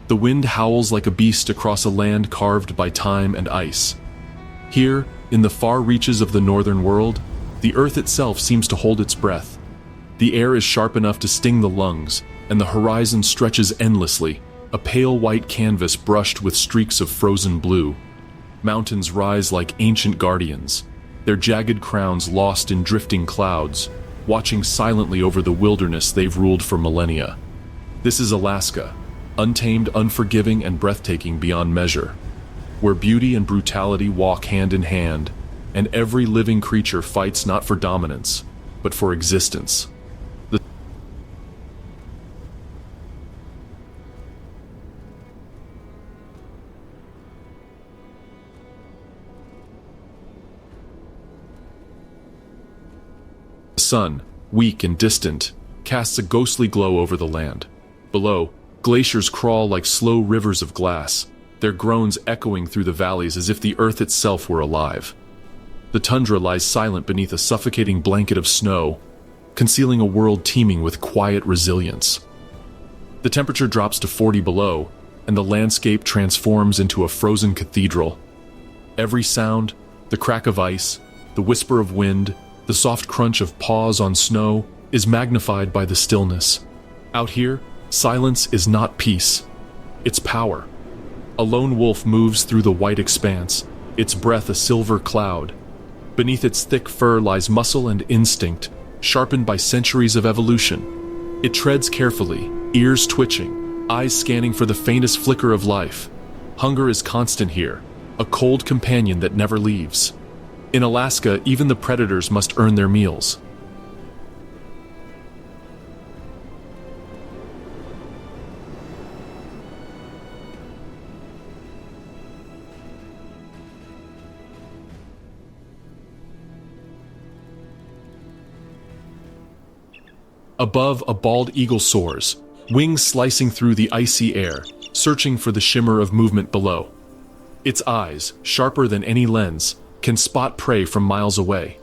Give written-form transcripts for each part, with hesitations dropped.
The wind howls like a beast across a land carved by time and ice. Here, in the far reaches of the northern world, the earth itself seems to hold its breath. The air is sharp enough to sting the lungs, and the horizon stretches endlessly, a pale white canvas brushed with streaks of frozen blue. Mountains rise like ancient guardians, their jagged crowns lost in drifting clouds, watching silently over the wilderness they've ruled for millennia. This is Alaska, untamed, unforgiving, and breathtaking beyond measure, where beauty and brutality walk hand in hand, and every living creature fights not for dominance, but for existence. The sun, weak and distant, casts a ghostly glow over the land. Below, glaciers crawl like slow rivers of glass, their groans echoing through the valleys as if the earth itself were alive. The tundra lies silent beneath a suffocating blanket of snow, concealing a world teeming with quiet resilience. The temperature drops to 40 below, and the landscape transforms into a frozen cathedral. Every sound, the crack of ice, the whisper of wind, the soft crunch of paws on snow, is magnified by the stillness. Out here, silence is not peace, it's power. A lone wolf moves through the white expanse, its breath a silver cloud. Beneath its thick fur lies muscle and instinct, sharpened by centuries of evolution. It treads carefully, ears twitching, eyes scanning for the faintest flicker of life. Hunger is constant here, a cold companion that never leaves. In Alaska, even the predators must earn their meals. Above, a bald eagle soars, wings slicing through the icy air, searching for the shimmer of movement below. Its eyes, sharper than any lens, can spot prey from miles away.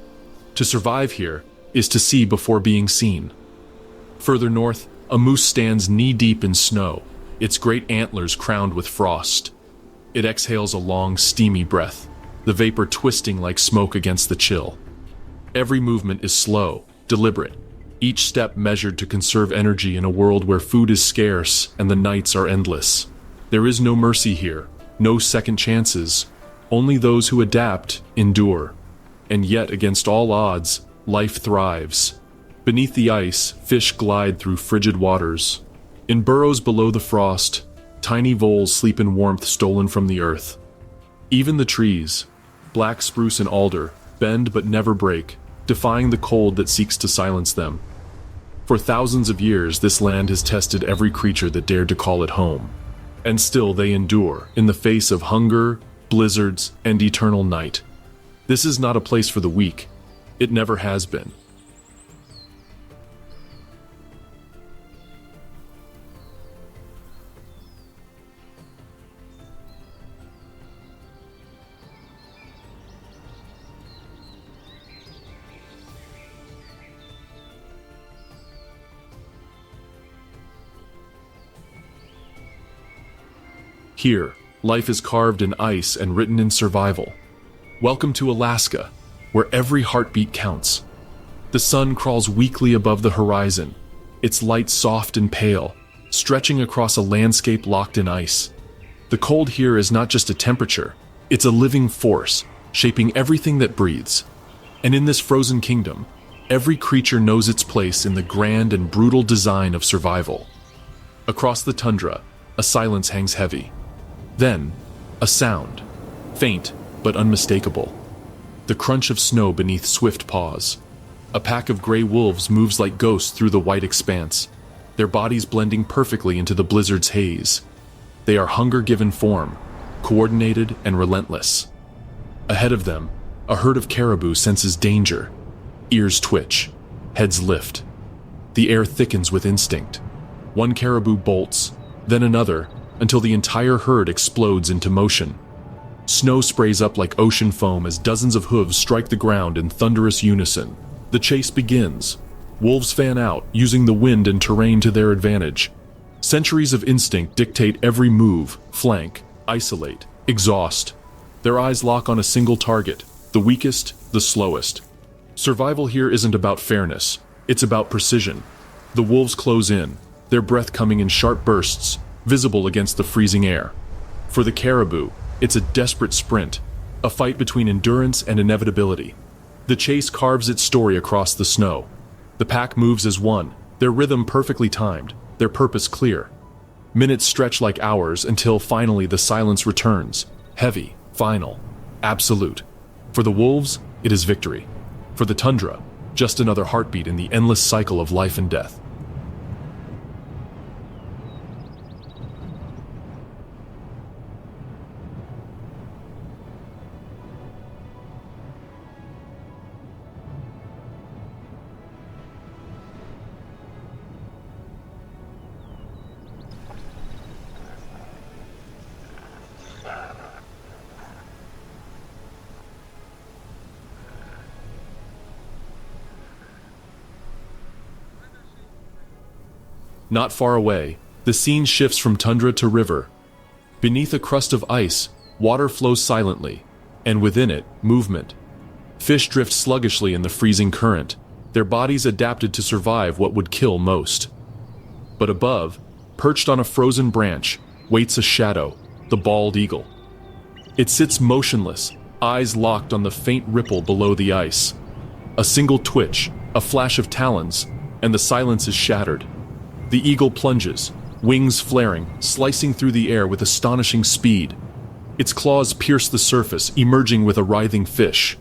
To survive here is to see before being seen. Further north, a moose stands knee-deep in snow, its great antlers crowned with frost. It exhales a long, steamy breath, the vapor twisting like smoke against the chill. Every movement is slow, deliberate, each step measured to conserve energy in a world where food is scarce and the nights are endless. There is no mercy here, no second chances. Only those who adapt endure. And yet, against all odds, life thrives. Beneath the ice, fish glide through frigid waters. In burrows below the frost, tiny voles sleep in warmth stolen from the earth. Even the trees, black spruce and alder, bend but never break, defying the cold that seeks to silence them. For thousands of years, this land has tested every creature that dared to call it home. And still they endure, in the face of hunger, blizzards, and eternal night. This is not a place for the weak. It never has been. Here, life is carved in ice and written in survival. Welcome to Alaska, where every heartbeat counts. The sun crawls weakly above the horizon, its light soft and pale, stretching across a landscape locked in ice. The cold here is not just a temperature, it's a living force, shaping everything that breathes. And in this frozen kingdom, every creature knows its place in the grand and brutal design of survival. Across the tundra, a silence hangs heavy. Then, a sound, faint but unmistakable. The crunch of snow beneath swift paws. A pack of gray wolves moves like ghosts through the white expanse, their bodies blending perfectly into the blizzard's haze. They are hunger-given form, coordinated and relentless. Ahead of them, a herd of caribou senses danger. Ears twitch, heads lift. The air thickens with instinct. One caribou bolts, then another, until the entire herd explodes into motion. Snow sprays up like ocean foam as dozens of hooves strike the ground in thunderous unison. The chase begins. Wolves fan out, using the wind and terrain to their advantage. Centuries of instinct dictate every move, flank, isolate, exhaust. Their eyes lock on a single target, the weakest, the slowest. Survival here isn't about fairness, it's about precision. The wolves close in, their breath coming in sharp bursts, visible against the freezing air. For the caribou, it's a desperate sprint, a fight between endurance and inevitability. The chase carves its story across the snow. The pack moves as one, their rhythm perfectly timed, their purpose clear. Minutes stretch like hours until finally the silence returns, heavy, final, absolute. For the wolves, it is victory. For the tundra, just another heartbeat in the endless cycle of life and death. Not far away, the scene shifts from tundra to river. Beneath a crust of ice, water flows silently, and within it, movement. Fish drift sluggishly in the freezing current, their bodies adapted to survive what would kill most. But above, perched on a frozen branch, waits a shadow, the bald eagle. It sits motionless, eyes locked on the faint ripple below the ice. A single twitch, a flash of talons, and the silence is shattered. The eagle plunges, wings flaring, slicing through the air with astonishing speed. Its claws pierce the surface, emerging with a writhing fish.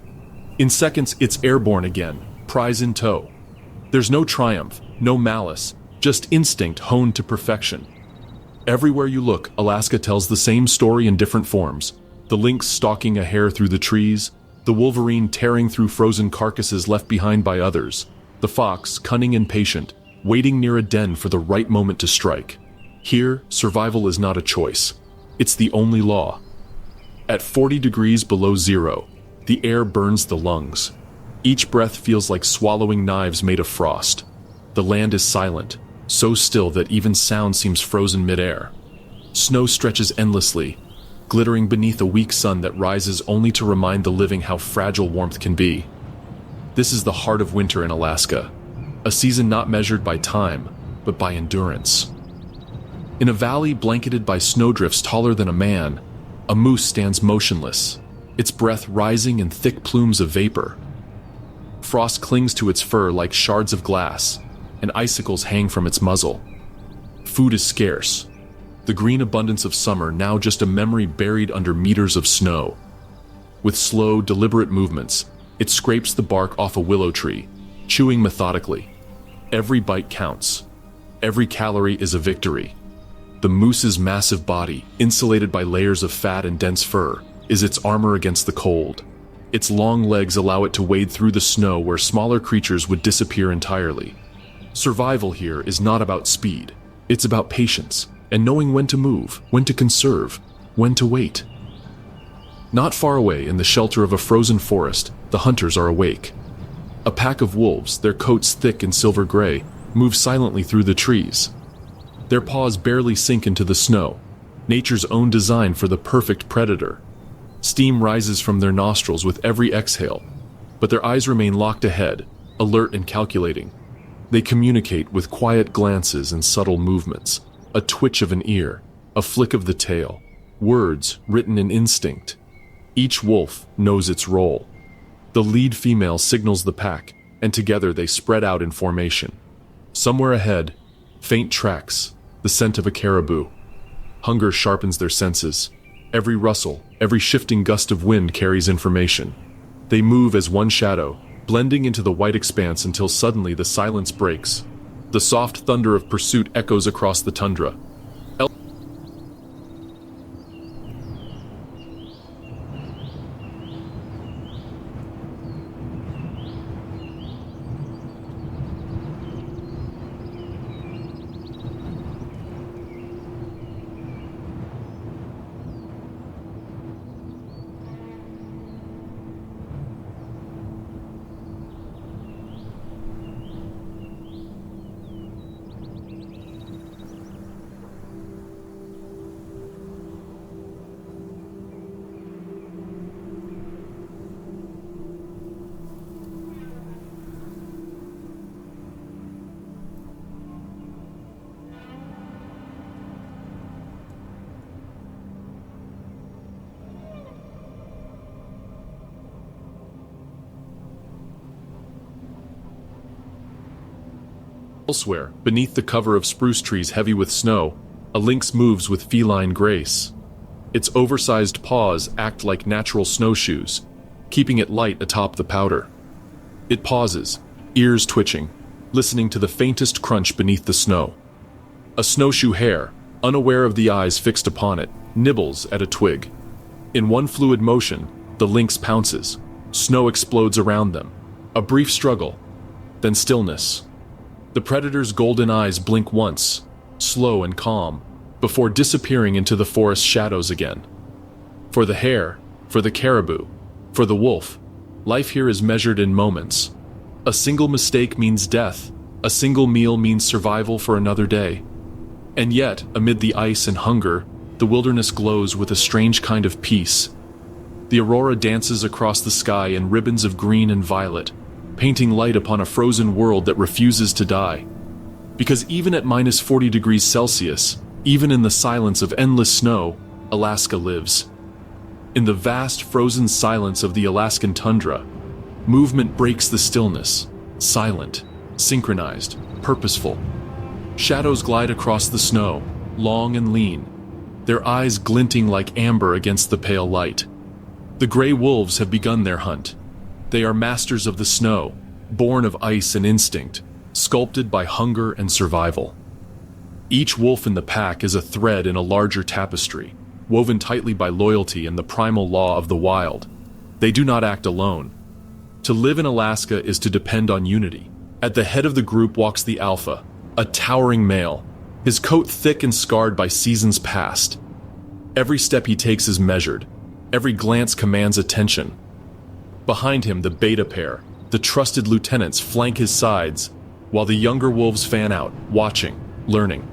In seconds, it's airborne again, prize in tow. There's no triumph, no malice, just instinct honed to perfection. Everywhere you look, Alaska tells the same story in different forms. The lynx stalking a hare through the trees, the wolverine tearing through frozen carcasses left behind by others, the fox, cunning and patient, waiting near a den for the right moment to strike. Here, survival is not a choice. It's the only law. At 40 degrees below zero, the air burns the lungs. Each breath feels like swallowing knives made of frost. The land is silent, so still that even sound seems frozen midair. Snow stretches endlessly, glittering beneath a weak sun that rises only to remind the living how fragile warmth can be. This is the heart of winter in Alaska. A season not measured by time, but by endurance. In a valley blanketed by snowdrifts taller than a man, a moose stands motionless, its breath rising in thick plumes of vapor. Frost clings to its fur like shards of glass, and icicles hang from its muzzle. Food is scarce, the green abundance of summer now just a memory buried under meters of snow. With slow, deliberate movements, it scrapes the bark off a willow tree, chewing methodically. Every bite counts. Every calorie is a victory. The moose's massive body, insulated by layers of fat and dense fur, is its armor against the cold. Its long legs allow it to wade through the snow where smaller creatures would disappear entirely. Survival here is not about speed. It's about patience and knowing when to move, when to conserve, when to wait. Not far away, in the shelter of a frozen forest, the hunters are awake. A pack of wolves, their coats thick and silver gray, move silently through the trees. Their paws barely sink into the snow, nature's own design for the perfect predator. Steam rises from their nostrils with every exhale, but their eyes remain locked ahead, alert and calculating. They communicate with quiet glances and subtle movements, a twitch of an ear, a flick of the tail, words written in instinct. Each wolf knows its role. The lead female signals the pack, and together they spread out in formation. Somewhere ahead, faint tracks, the scent of a caribou. Hunger sharpens their senses. Every rustle, every shifting gust of wind carries information. They move as one shadow, blending into the white expanse until suddenly the silence breaks. The soft thunder of pursuit echoes across the tundra. Elsewhere, beneath the cover of spruce trees heavy with snow, a lynx moves with feline grace. Its oversized paws act like natural snowshoes, keeping it light atop the powder. It pauses, ears twitching, listening to the faintest crunch beneath the snow. A snowshoe hare, unaware of the eyes fixed upon it, nibbles at a twig. In one fluid motion, the lynx pounces. Snow explodes around them. A brief struggle, then stillness. The predator's golden eyes blink once, slow and calm, before disappearing into the forest shadows again. For the hare, for the caribou, for the wolf, life here is measured in moments. A single mistake means death. A single meal means survival for another day. And yet, amid the ice and hunger, the wilderness glows with a strange kind of peace. The aurora dances across the sky in ribbons of green and violet, painting light upon a frozen world that refuses to die. Because even at minus 40 degrees Celsius, even in the silence of endless snow, Alaska lives. In the vast frozen silence of the Alaskan tundra, movement breaks the stillness, silent, synchronized, purposeful. Shadows glide across the snow, long and lean, their eyes glinting like amber against the pale light. The gray wolves have begun their hunt. They are masters of the snow, born of ice and instinct, sculpted by hunger and survival. Each wolf in the pack is a thread in a larger tapestry, woven tightly by loyalty and the primal law of the wild. They do not act alone. To live in Alaska is to depend on unity. At the head of the group walks the alpha, a towering male, his coat thick and scarred by seasons past. Every step he takes is measured. Every glance commands attention. Behind him, the beta pair, the trusted lieutenants, flank his sides, while the younger wolves fan out, watching, learning.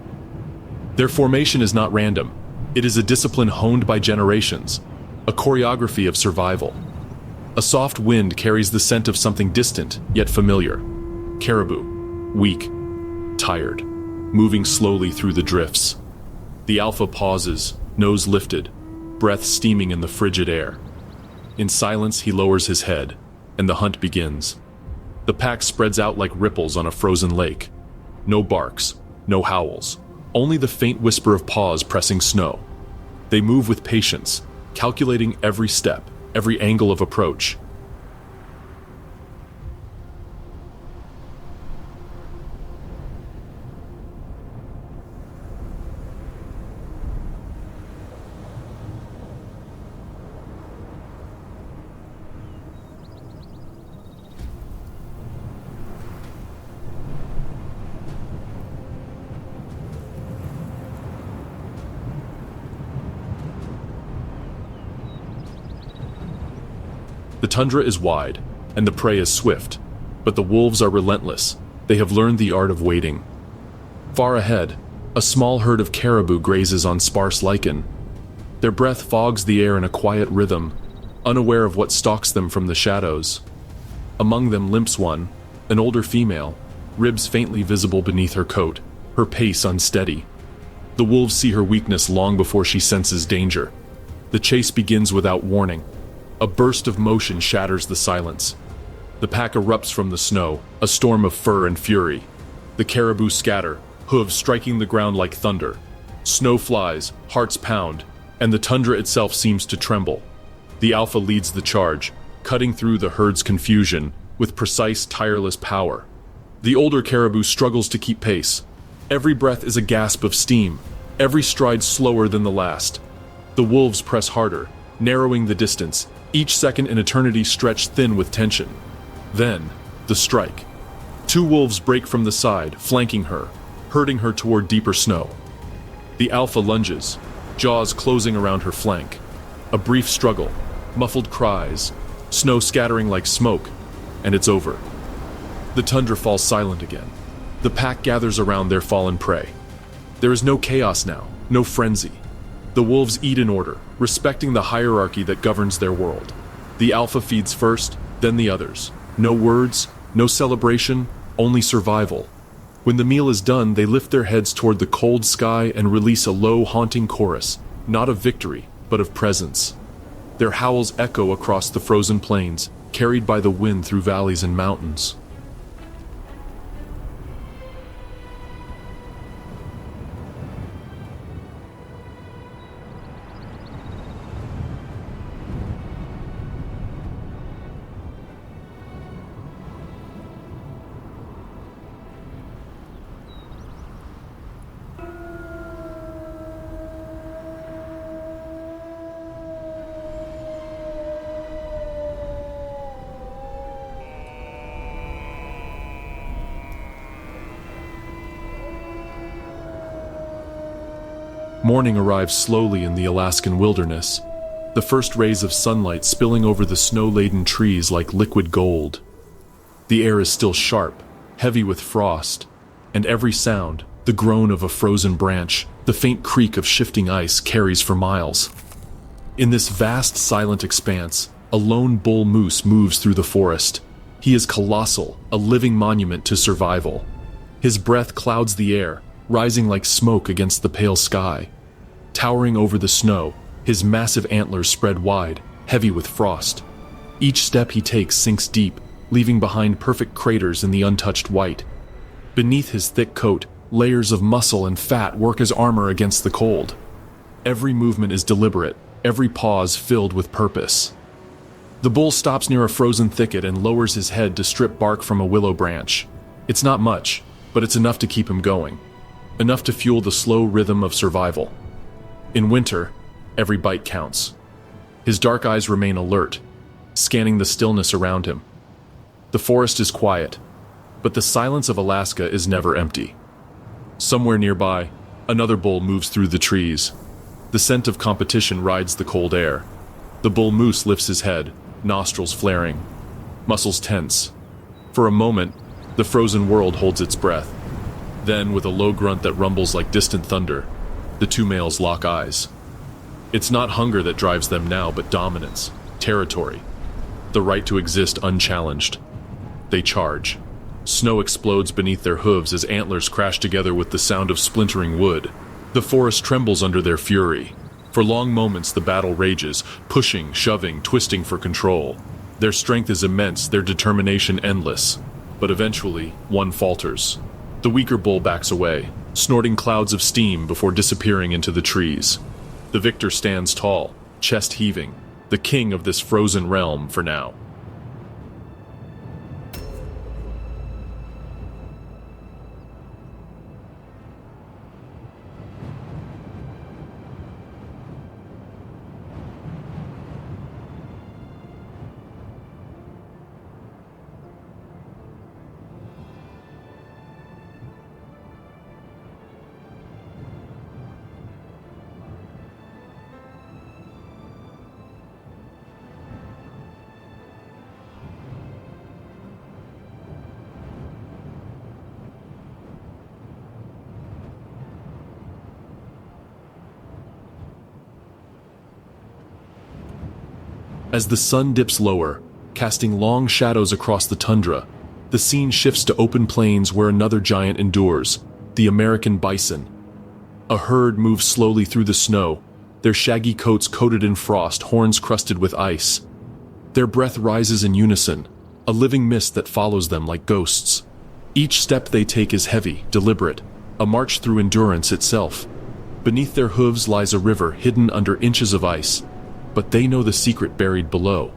Their formation is not random. It is a discipline honed by generations, a choreography of survival. A soft wind carries the scent of something distant, yet familiar. Caribou, weak, tired, moving slowly through the drifts. The alpha pauses, nose lifted, breath steaming in the frigid air. In silence, he lowers his head, and the hunt begins. The pack spreads out like ripples on a frozen lake. No barks, no howls, only the faint whisper of paws pressing snow. They move with patience, calculating every step, every angle of approach. The tundra is wide, and the prey is swift, but the wolves are relentless. They have learned the art of waiting. Far ahead, a small herd of caribou grazes on sparse lichen. Their breath fogs the air in a quiet rhythm, unaware of what stalks them from the shadows. Among them limps one, an older female, ribs faintly visible beneath her coat, her pace unsteady. The wolves see her weakness long before she senses danger. The chase begins without warning. A burst of motion shatters the silence. The pack erupts from the snow, a storm of fur and fury. The caribou scatter, hooves striking the ground like thunder. Snow flies, hearts pound, and the tundra itself seems to tremble. The alpha leads the charge, cutting through the herd's confusion with precise, tireless power. The older caribou struggles to keep pace. Every breath is a gasp of steam, every stride slower than the last. The wolves press harder, narrowing the distance, each second an eternity stretched thin with tension. Then, the strike. Two wolves break from the side, flanking her, herding her toward deeper snow. The alpha lunges, jaws closing around her flank. A brief struggle, muffled cries, snow scattering like smoke, and it's over. The tundra falls silent again. The pack gathers around their fallen prey. There is no chaos now, no frenzy. The wolves eat in order, respecting the hierarchy that governs their world. The alpha feeds first, then the others. No words, no celebration, only survival. When the meal is done, they lift their heads toward the cold sky and release a low, haunting chorus, not of victory, but of presence. Their howls echo across the frozen plains, carried by the wind through valleys and mountains. Morning arrives slowly in the Alaskan wilderness, the first rays of sunlight spilling over the snow-laden trees like liquid gold. The air is still sharp, heavy with frost, and every sound, the groan of a frozen branch, the faint creak of shifting ice, carries for miles. In this vast, silent expanse, a lone bull moose moves through the forest. He is colossal, a living monument to survival. His breath clouds the air, rising like smoke against the pale sky. Towering over the snow, his massive antlers spread wide, heavy with frost. Each step he takes sinks deep, leaving behind perfect craters in the untouched white. Beneath his thick coat, layers of muscle and fat work as armor against the cold. Every movement is deliberate, every pause filled with purpose. The bull stops near a frozen thicket and lowers his head to strip bark from a willow branch. It's not much, but it's enough to keep him going. Enough to fuel the slow rhythm of survival. In winter, every bite counts. His dark eyes remain alert, scanning the stillness around him. The forest is quiet, but the silence of Alaska is never empty. Somewhere nearby, another bull moves through the trees. The scent of competition rides the cold air. The bull moose lifts his head, nostrils flaring, muscles tense. For a moment, the frozen world holds its breath. Then, with a low grunt that rumbles like distant thunder, the two males lock eyes. It's not hunger that drives them now, but dominance, territory, the right to exist unchallenged. They charge. Snow explodes beneath their hooves as antlers crash together with the sound of splintering wood. The forest trembles under their fury. For long moments the battle rages, pushing, shoving, twisting for control. Their strength is immense, their determination endless. But eventually, one falters. The weaker bull backs away, snorting clouds of steam before disappearing into the trees. The victor stands tall, chest heaving, the king of this frozen realm for now. As the sun dips lower, casting long shadows across the tundra, the scene shifts to open plains where another giant endures, the American bison. A herd moves slowly through the snow, their shaggy coats coated in frost, horns crusted with ice. Their breath rises in unison, a living mist that follows them like ghosts. Each step they take is heavy, deliberate, a march through endurance itself. Beneath their hooves lies a river hidden under inches of ice, but they know the secret buried below.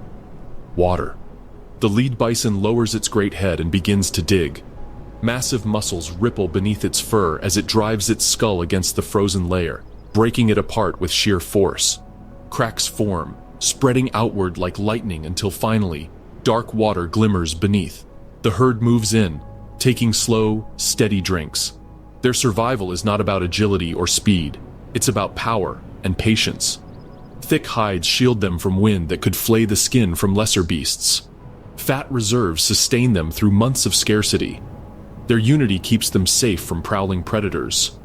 Water. The lead bison lowers its great head and begins to dig. Massive muscles ripple beneath its fur as it drives its skull against the frozen layer, breaking it apart with sheer force. Cracks form, spreading outward like lightning until finally, dark water glimmers beneath. The herd moves in, taking slow, steady drinks. Their survival is not about agility or speed. It's about power and patience. Thick hides shield them from wind that could flay the skin from lesser beasts. Fat reserves sustain them through months of scarcity. Their unity keeps them safe from prowling predators.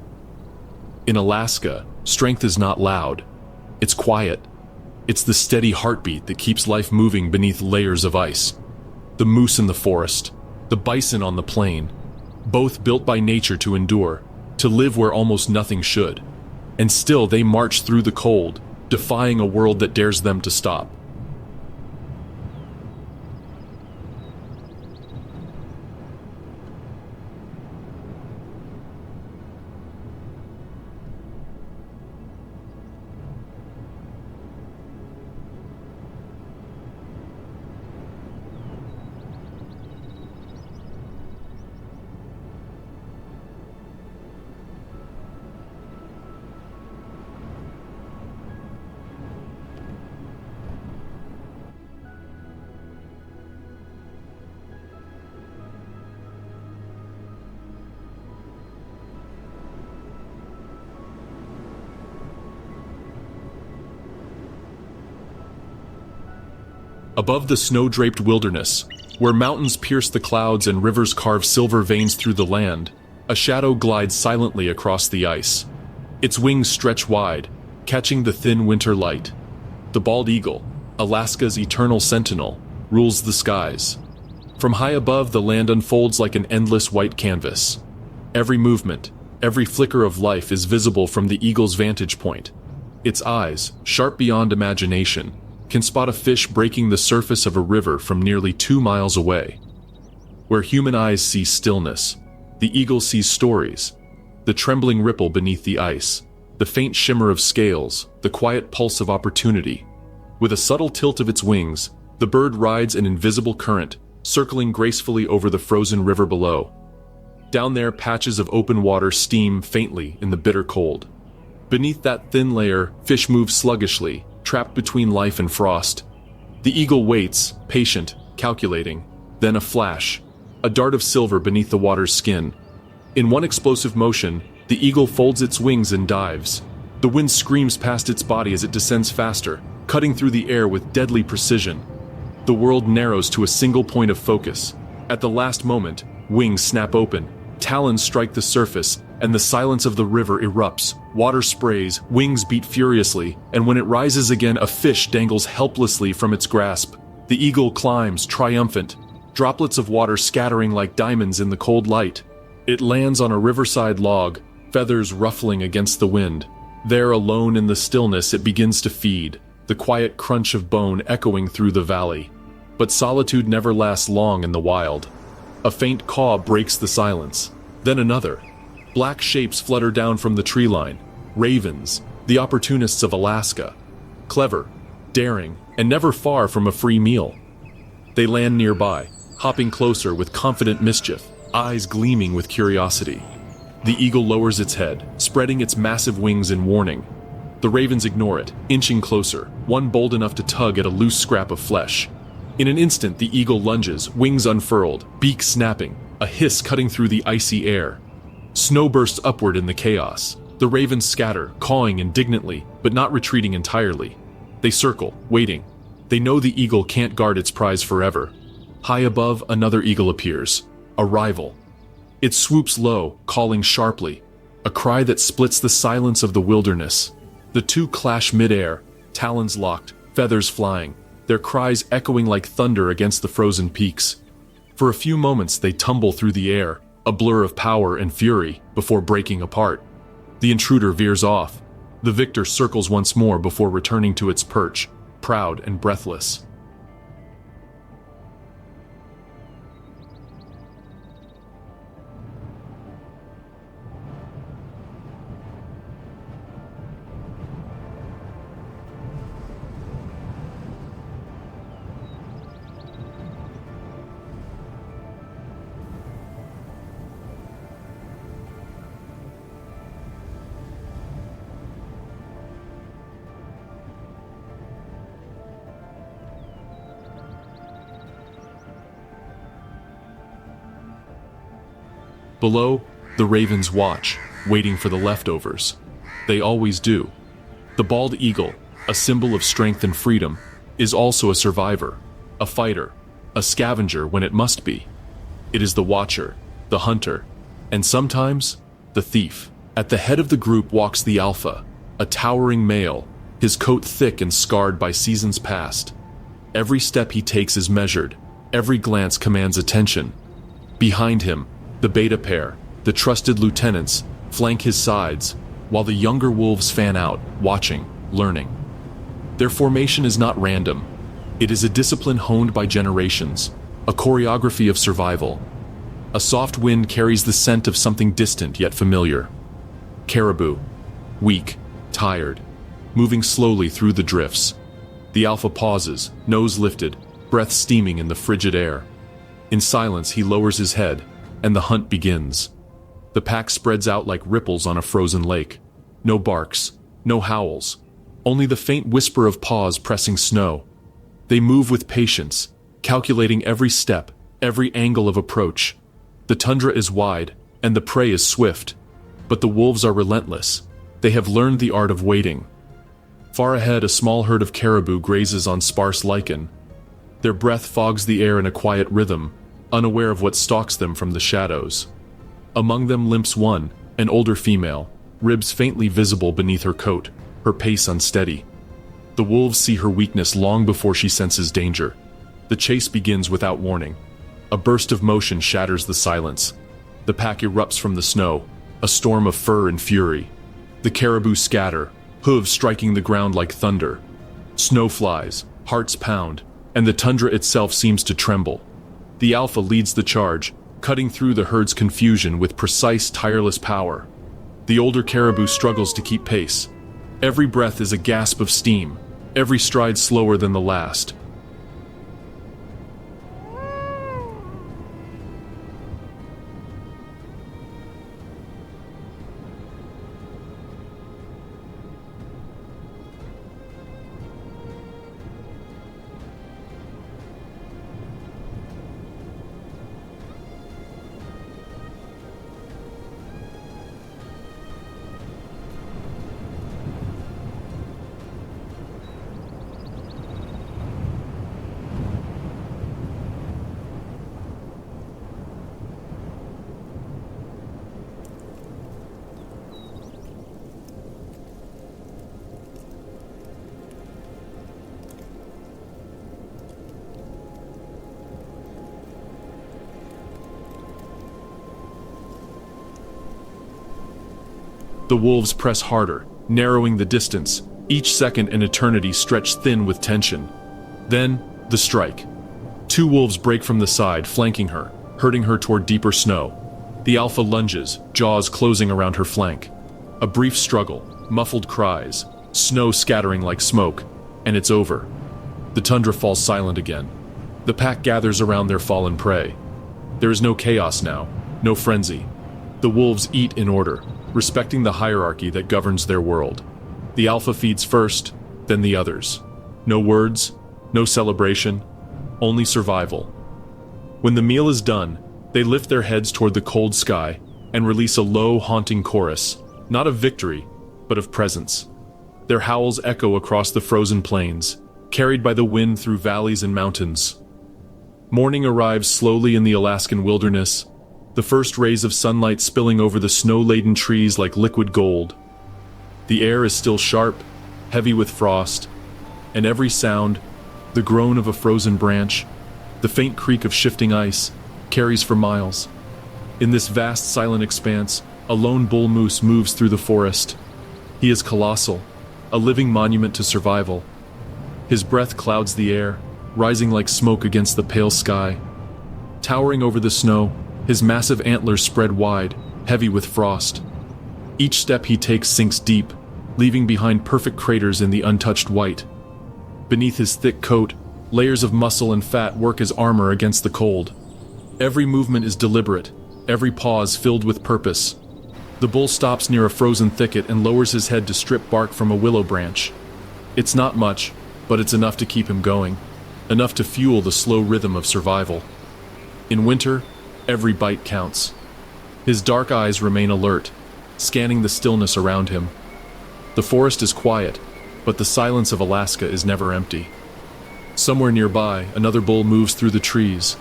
In Alaska, strength is not loud. It's quiet. It's the steady heartbeat that keeps life moving beneath layers of ice. The moose in the forest, the bison on the plain, both built by nature to endure, to live where almost nothing should. And still they march through the cold, defying a world that dares them to stop. Above the snow-draped wilderness, where mountains pierce the clouds and rivers carve silver veins through the land, a shadow glides silently across the ice. Its wings stretch wide, catching the thin winter light. The bald eagle, Alaska's eternal sentinel, rules the skies. From high above, the land unfolds like an endless white canvas. Every movement, every flicker of life is visible from the eagle's vantage point. Its eyes, sharp beyond imagination, can spot a fish breaking the surface of a river from nearly 2 miles away. Where human eyes see stillness, the eagle sees stories. The trembling ripple beneath the ice, the faint shimmer of scales, the quiet pulse of opportunity. With a subtle tilt of its wings, the bird rides an invisible current, circling gracefully over the frozen river below. Down there, patches of open water steam faintly in the bitter cold. Beneath that thin layer, fish move sluggishly, trapped between life and frost. The eagle waits, patient, calculating. Then a flash, a dart of silver beneath the water's skin. In one explosive motion, the eagle folds its wings and dives. The wind screams past its body as it descends faster, cutting through the air with deadly precision. The world narrows to a single point of focus. At the last moment, wings snap open, talons strike the surface, and the silence of the river erupts. Water sprays, wings beat furiously, and when it rises again, a fish dangles helplessly from its grasp. The eagle climbs, triumphant, droplets of water scattering like diamonds in the cold light. It lands on a riverside log, feathers ruffling against the wind. There, alone in the stillness, it begins to feed, the quiet crunch of bone echoing through the valley. But solitude never lasts long in the wild. A faint caw breaks the silence, then another. Black shapes flutter down from the tree line. Ravens, the opportunists of Alaska. Clever, daring, and never far from a free meal. They land nearby, hopping closer with confident mischief, eyes gleaming with curiosity. The eagle lowers its head, spreading its massive wings in warning. The ravens ignore it, inching closer, one bold enough to tug at a loose scrap of flesh. In an instant, the eagle lunges, wings unfurled, beak snapping, a hiss cutting through the icy air. Snow bursts upward in the chaos. The ravens scatter, cawing indignantly, but not retreating entirely. They circle, waiting. They know the eagle can't guard its prize forever. High above, another eagle appears, a rival. It swoops low, calling sharply, a cry that splits the silence of the wilderness. The two clash midair, talons locked, feathers flying, their cries echoing like thunder against the frozen peaks. For a few moments they tumble through the air, a blur of power and fury, before breaking apart. The intruder veers off. The victor circles once more before returning to its perch, proud and breathless. Below, the ravens watch, waiting for the leftovers. They always do. The bald eagle, a symbol of strength and freedom, is also a survivor, a fighter, a scavenger when it must be. It is the watcher, the hunter, and sometimes the thief. At the head of the group walks the alpha, a towering male, his coat thick and scarred by seasons past. Every step he takes is measured, every glance commands attention. Behind him, the beta pair, the trusted lieutenants, flank his sides, while the younger wolves fan out, watching, learning. Their formation is not random. It is a discipline honed by generations, a choreography of survival. A soft wind carries the scent of something distant yet familiar. Caribou, weak, tired, moving slowly through the drifts. The alpha pauses, nose lifted, breath steaming in the frigid air. In silence, he lowers his head, and the hunt begins. The pack spreads out like ripples on a frozen lake. No barks, no howls, only the faint whisper of paws pressing snow. They move with patience, calculating every step, every angle of approach. The tundra is wide, and the prey is swift, but the wolves are relentless. They have learned the art of waiting. Far ahead, a small herd of caribou grazes on sparse lichen. Their breath fogs the air in a quiet rhythm, unaware of what stalks them from the shadows. Among them limps one, an older female, ribs faintly visible beneath her coat, her pace unsteady. The wolves see her weakness long before she senses danger. The chase begins without warning. A burst of motion shatters the silence. The pack erupts from the snow, a storm of fur and fury. The caribou scatter, hooves striking the ground like thunder. Snow flies, hearts pound, and the tundra itself seems to tremble. The alpha leads the charge, cutting through the herd's confusion with precise, tireless power. The older caribou struggles to keep pace. Every breath is a gasp of steam, every stride slower than the last. The wolves press harder, narrowing the distance, each second an eternity stretched thin with tension. Then, the strike. Two wolves break from the side, flanking her, herding her toward deeper snow. The alpha lunges, jaws closing around her flank. A brief struggle, muffled cries, snow scattering like smoke, and it's over. The tundra falls silent again. The pack gathers around their fallen prey. There is no chaos now, no frenzy. The wolves eat in order, respecting the hierarchy that governs their world. The alpha feeds first, then the others. No words, no celebration, only survival. When the meal is done, they lift their heads toward the cold sky and release a low, haunting chorus, not of victory, but of presence. Their howls echo across the frozen plains, carried by the wind through valleys and mountains. Morning arrives slowly in the Alaskan wilderness, the first rays of sunlight spilling over the snow-laden trees like liquid gold. The air is still sharp, heavy with frost, and every sound, the groan of a frozen branch, the faint creak of shifting ice, carries for miles. In this vast silent expanse, a lone bull moose moves through the forest. He is colossal, a living monument to survival. His breath clouds the air, rising like smoke against the pale sky. Towering over the snow, his massive antlers spread wide, heavy with frost. Each step he takes sinks deep, leaving behind perfect craters in the untouched white. Beneath his thick coat, layers of muscle and fat work as armor against the cold. Every movement is deliberate, every pause filled with purpose. The bull stops near a frozen thicket and lowers his head to strip bark from a willow branch. It's not much, but it's enough to keep him going, enough to fuel the slow rhythm of survival. In winter, every bite counts. His dark eyes remain alert, scanning the stillness around him. The forest is quiet, but the silence of Alaska is never empty. Somewhere nearby, another bull moves through the trees.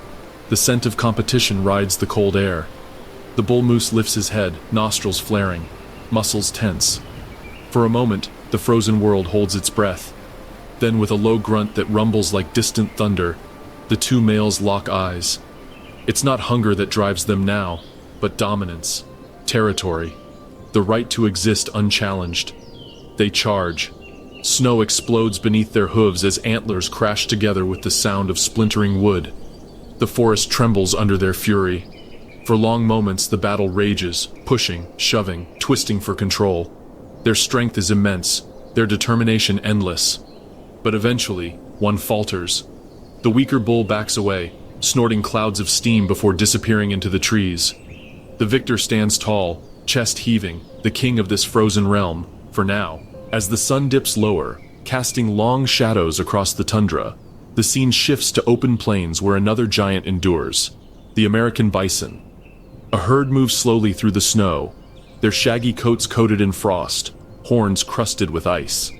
The scent of competition rides the cold air. The bull moose lifts his head, nostrils flaring, muscles tense. For a moment, the frozen world holds its breath. Then, with a low grunt that rumbles like distant thunder, the two males lock eyes. It's not hunger that drives them now, but dominance, territory, the right to exist unchallenged. They charge. Snow explodes beneath their hooves as antlers crash together with the sound of splintering wood. The forest trembles under their fury. For long moments, the battle rages, pushing, shoving, twisting for control. Their strength is immense, their determination endless. But eventually, one falters. The weaker bull backs away, snorting clouds of steam before disappearing into the trees. The victor stands tall, chest heaving, the king of this frozen realm, for now. As the sun dips lower, casting long shadows across the tundra, the scene shifts to open plains where another giant endures, the American bison. A herd moves slowly through the snow, their shaggy coats coated in frost, horns crusted with ice.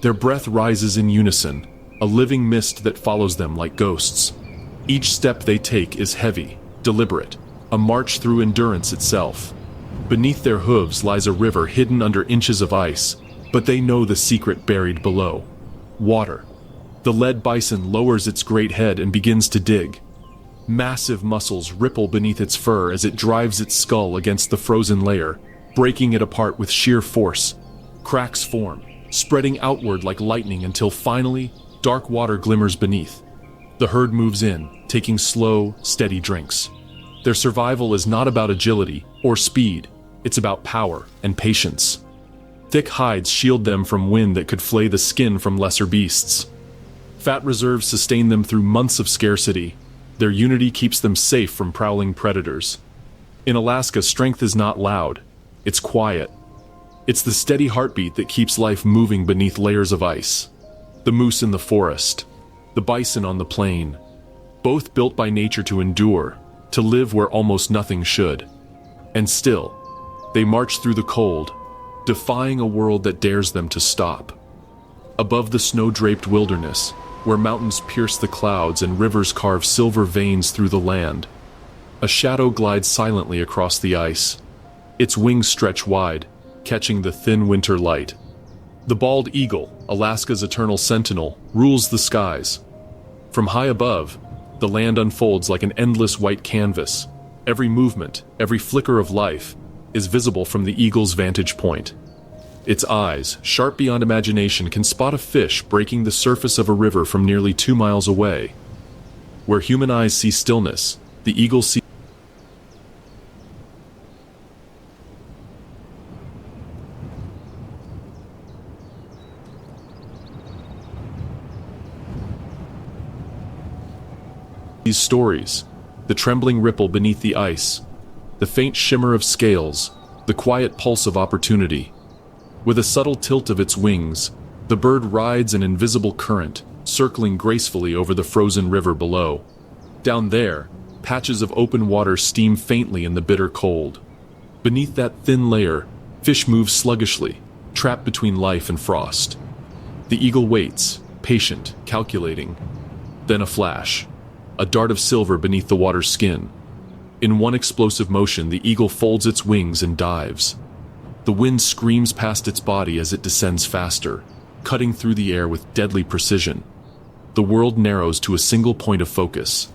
Their breath rises in unison, a living mist that follows them like ghosts. Each step they take is heavy, deliberate, a march through endurance itself. Beneath their hooves lies a river hidden under inches of ice, but they know the secret buried below. Water. The lead bison lowers its great head and begins to dig. Massive muscles ripple beneath its fur as it drives its skull against the frozen layer, breaking it apart with sheer force. Cracks form, spreading outward like lightning until finally, dark water glimmers beneath. The herd moves in, taking slow, steady drinks. Their survival is not about agility or speed, it's about power and patience. Thick hides shield them from wind that could flay the skin from lesser beasts. Fat reserves sustain them through months of scarcity. Their unity keeps them safe from prowling predators. In Alaska, strength is not loud, it's quiet. It's the steady heartbeat that keeps life moving beneath layers of ice. The moose in the forest, the bison on the plain, both built by nature to endure, to live where almost nothing should. And still, they march through the cold, defying a world that dares them to stop. Above the snow-draped wilderness, where mountains pierce the clouds and rivers carve silver veins through the land, a shadow glides silently across the ice. Its wings stretch wide, catching the thin winter light. The bald eagle, Alaska's eternal sentinel, rules the skies. From high above, the land unfolds like an endless white canvas. Every movement, every flicker of life, is visible from the eagle's vantage point. Its eyes, sharp beyond imagination, can spot a fish breaking the surface of a river from nearly 2 miles away. Where human eyes see stillness, the eagle sees these stories, the trembling ripple beneath the ice, the faint shimmer of scales, the quiet pulse of opportunity. With a subtle tilt of its wings, the bird rides an invisible current, circling gracefully over the frozen river below. Down there, patches of open water steam faintly in the bitter cold. Beneath that thin layer, fish move sluggishly, trapped between life and frost. The eagle waits, patient, calculating. Then a flash, a dart of silver beneath the water's skin. In one explosive motion, the eagle folds its wings and dives. The wind screams past its body as it descends faster, cutting through the air with deadly precision. The world narrows to a single point of focus.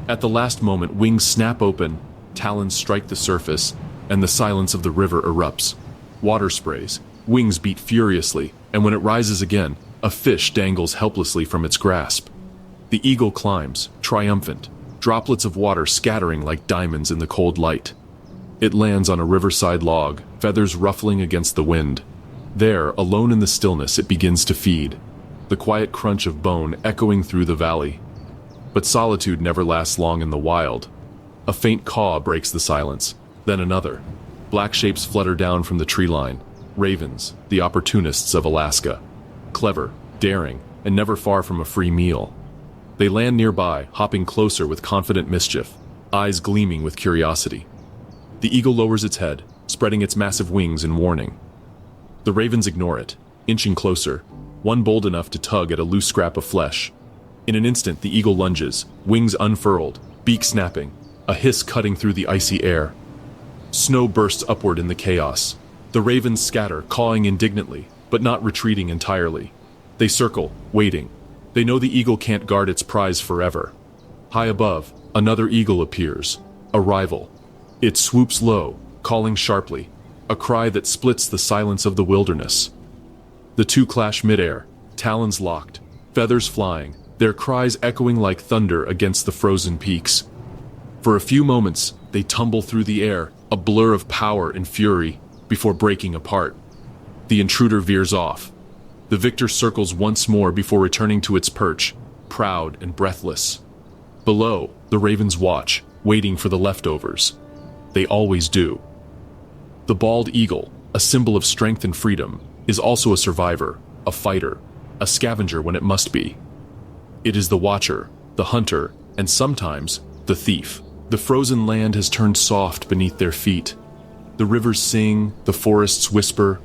At the last moment, wings snap open, talons strike the surface, and the silence of the river erupts. Water sprays, wings beat furiously, and when it rises again, a fish dangles helplessly from its grasp. The eagle climbs, triumphant, droplets of water scattering like diamonds in the cold light. It lands on a riverside log, feathers ruffling against the wind. There, alone in the stillness, it begins to feed, the quiet crunch of bone echoing through the valley. But solitude never lasts long in the wild. A faint caw breaks the silence, then another. Black shapes flutter down from the tree line. Ravens, the opportunists of Alaska. Clever, daring, and never far from a free meal. They land nearby, hopping closer with confident mischief, eyes gleaming with curiosity. The eagle lowers its head, spreading its massive wings in warning. The ravens ignore it, inching closer, one bold enough to tug at a loose scrap of flesh. In an instant, the eagle lunges, wings unfurled, beak snapping, a hiss cutting through the icy air. Snow bursts upward in the chaos. The ravens scatter, cawing indignantly, but not retreating entirely. They circle, waiting. They know the eagle can't guard its prize forever. High above, another eagle appears, a rival. It swoops low, calling sharply, a cry that splits the silence of the wilderness. The two clash midair, talons locked, feathers flying, their cries echoing like thunder against the frozen peaks. For a few moments, they tumble through the air, a blur of power and fury, before breaking apart. The intruder veers off. The victor circles once more before returning to its perch, proud and breathless. Below, the ravens watch, waiting for the leftovers. They always do. The bald eagle, a symbol of strength and freedom, is also a survivor, a fighter, a scavenger when it must be. It is the watcher, the hunter, and sometimes the thief. The frozen land has turned soft beneath their feet. The rivers sing, the forests whisper,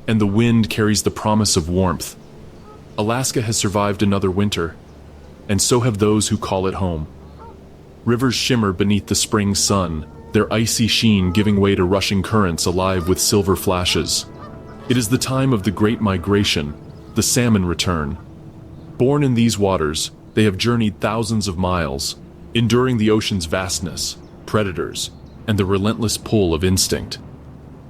and the wind carries the promise of warmth. Alaska has survived another winter, and so have those who call it home. Rivers shimmer beneath the spring sun, their icy sheen giving way to rushing currents alive with silver flashes. It is the time of the Great Migration, the salmon return. Born in these waters, they have journeyed thousands of miles, enduring the ocean's vastness, predators, and the relentless pull of instinct.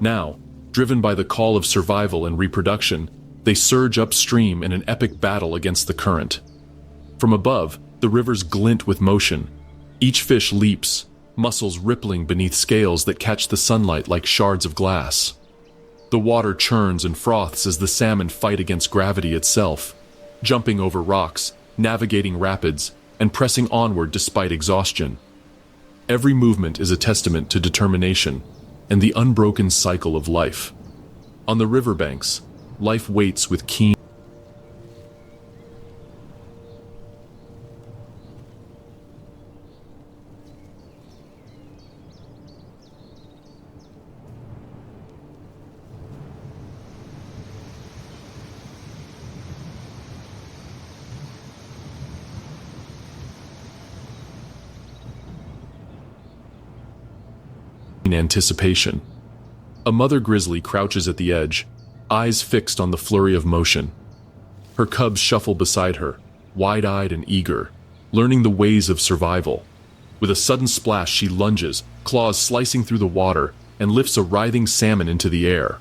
Now, driven by the call of survival and reproduction, they surge upstream in an epic battle against the current. From above, the rivers glint with motion. Each fish leaps, muscles rippling beneath scales that catch the sunlight like shards of glass. The water churns and froths as the salmon fight against gravity itself, jumping over rocks, navigating rapids, and pressing onward despite exhaustion. Every movement is a testament to determination and the unbroken cycle of life. On the riverbanks, life waits with keen anticipation. A mother grizzly crouches at the edge, eyes fixed on the flurry of motion. Her cubs shuffle beside her, wide-eyed and eager, learning the ways of survival. With a sudden splash, she lunges, claws slicing through the water, and lifts a writhing salmon into the air.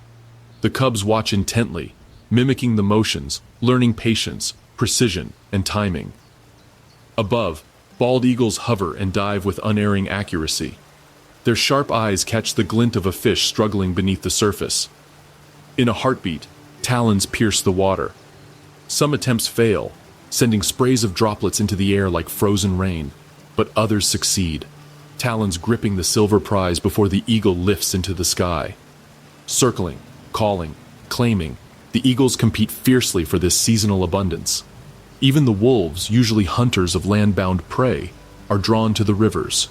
The cubs watch intently, mimicking the motions, learning patience, precision, and timing. Above, bald eagles hover and dive with unerring accuracy. Their sharp eyes catch the glint of a fish struggling beneath the surface. In a heartbeat, talons pierce the water. Some attempts fail, sending sprays of droplets into the air like frozen rain, but others succeed, talons gripping the silver prize before the eagle lifts into the sky. Circling, calling, claiming, the eagles compete fiercely for this seasonal abundance. Even the wolves, usually hunters of land-bound prey, are drawn to the rivers.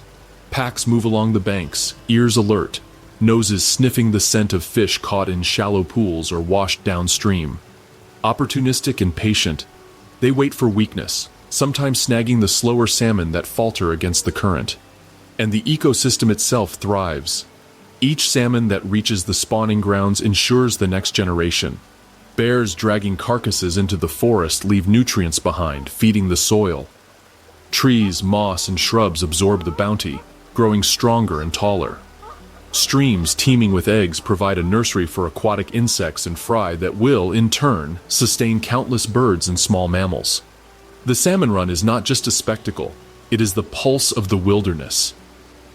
Packs move along the banks, ears alert, noses sniffing the scent of fish caught in shallow pools or washed downstream. Opportunistic and patient, they wait for weakness, sometimes snagging the slower salmon that falter against the current. And the ecosystem itself thrives. Each salmon that reaches the spawning grounds ensures the next generation. Bears dragging carcasses into the forest leave nutrients behind, feeding the soil. Trees, moss, and shrubs absorb the bounty, growing stronger and taller. Streams teeming with eggs provide a nursery for aquatic insects and fry that will, in turn, sustain countless birds and small mammals. The salmon run is not just a spectacle, it is the pulse of the wilderness.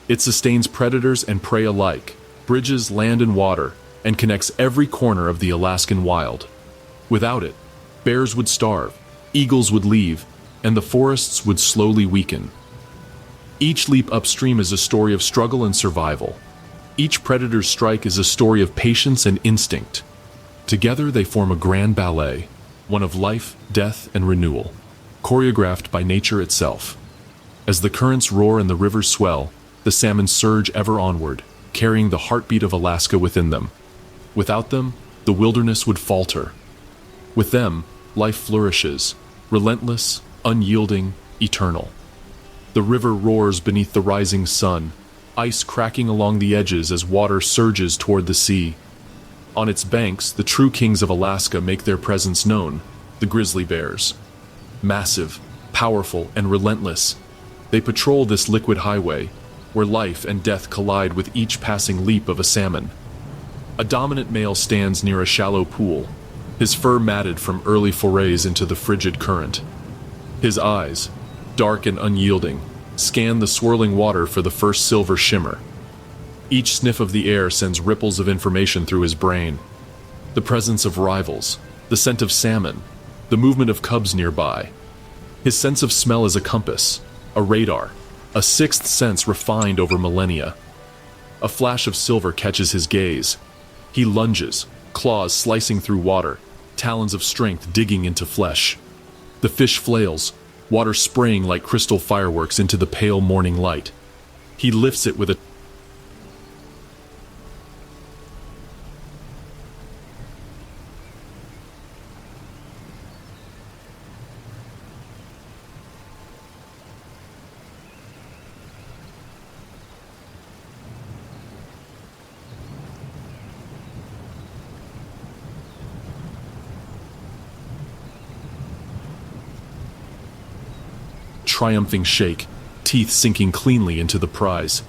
It sustains predators and prey alike, bridges land and water, and connects every corner of the Alaskan wild. Without it, bears would starve, eagles would leave, and the forests would slowly weaken. Each leap upstream is a story of struggle and survival. Each predator's strike is a story of patience and instinct. Together they form a grand ballet, one of life, death, and renewal, choreographed by nature itself. As the currents roar and the rivers swell, the salmon surge ever onward, carrying the heartbeat of Alaska within them. Without them, the wilderness would falter. With them, life flourishes, relentless, unyielding, eternal. The river roars beneath the rising sun, ice cracking along the edges as water surges toward the sea. On its banks, the true kings of Alaska make their presence known, the grizzly bears. Massive, powerful, and relentless, they patrol this liquid highway, where life and death collide with each passing leap of a salmon. A dominant male stands near a shallow pool, his fur matted from early forays into the frigid current. His eyes, dark and unyielding, scan the swirling water for the first silver shimmer. Each sniff of the air sends ripples of information through his brain. The presence of rivals, the scent of salmon, the movement of cubs nearby. His sense of smell is a compass, a radar, a sixth sense refined over millennia. A flash of silver catches his gaze. He lunges, claws slicing through water, talons of strength digging into flesh. The fish flails, water spraying like crystal fireworks into the pale morning light. He lifts it with a triumphing shake, teeth sinking cleanly into the prize.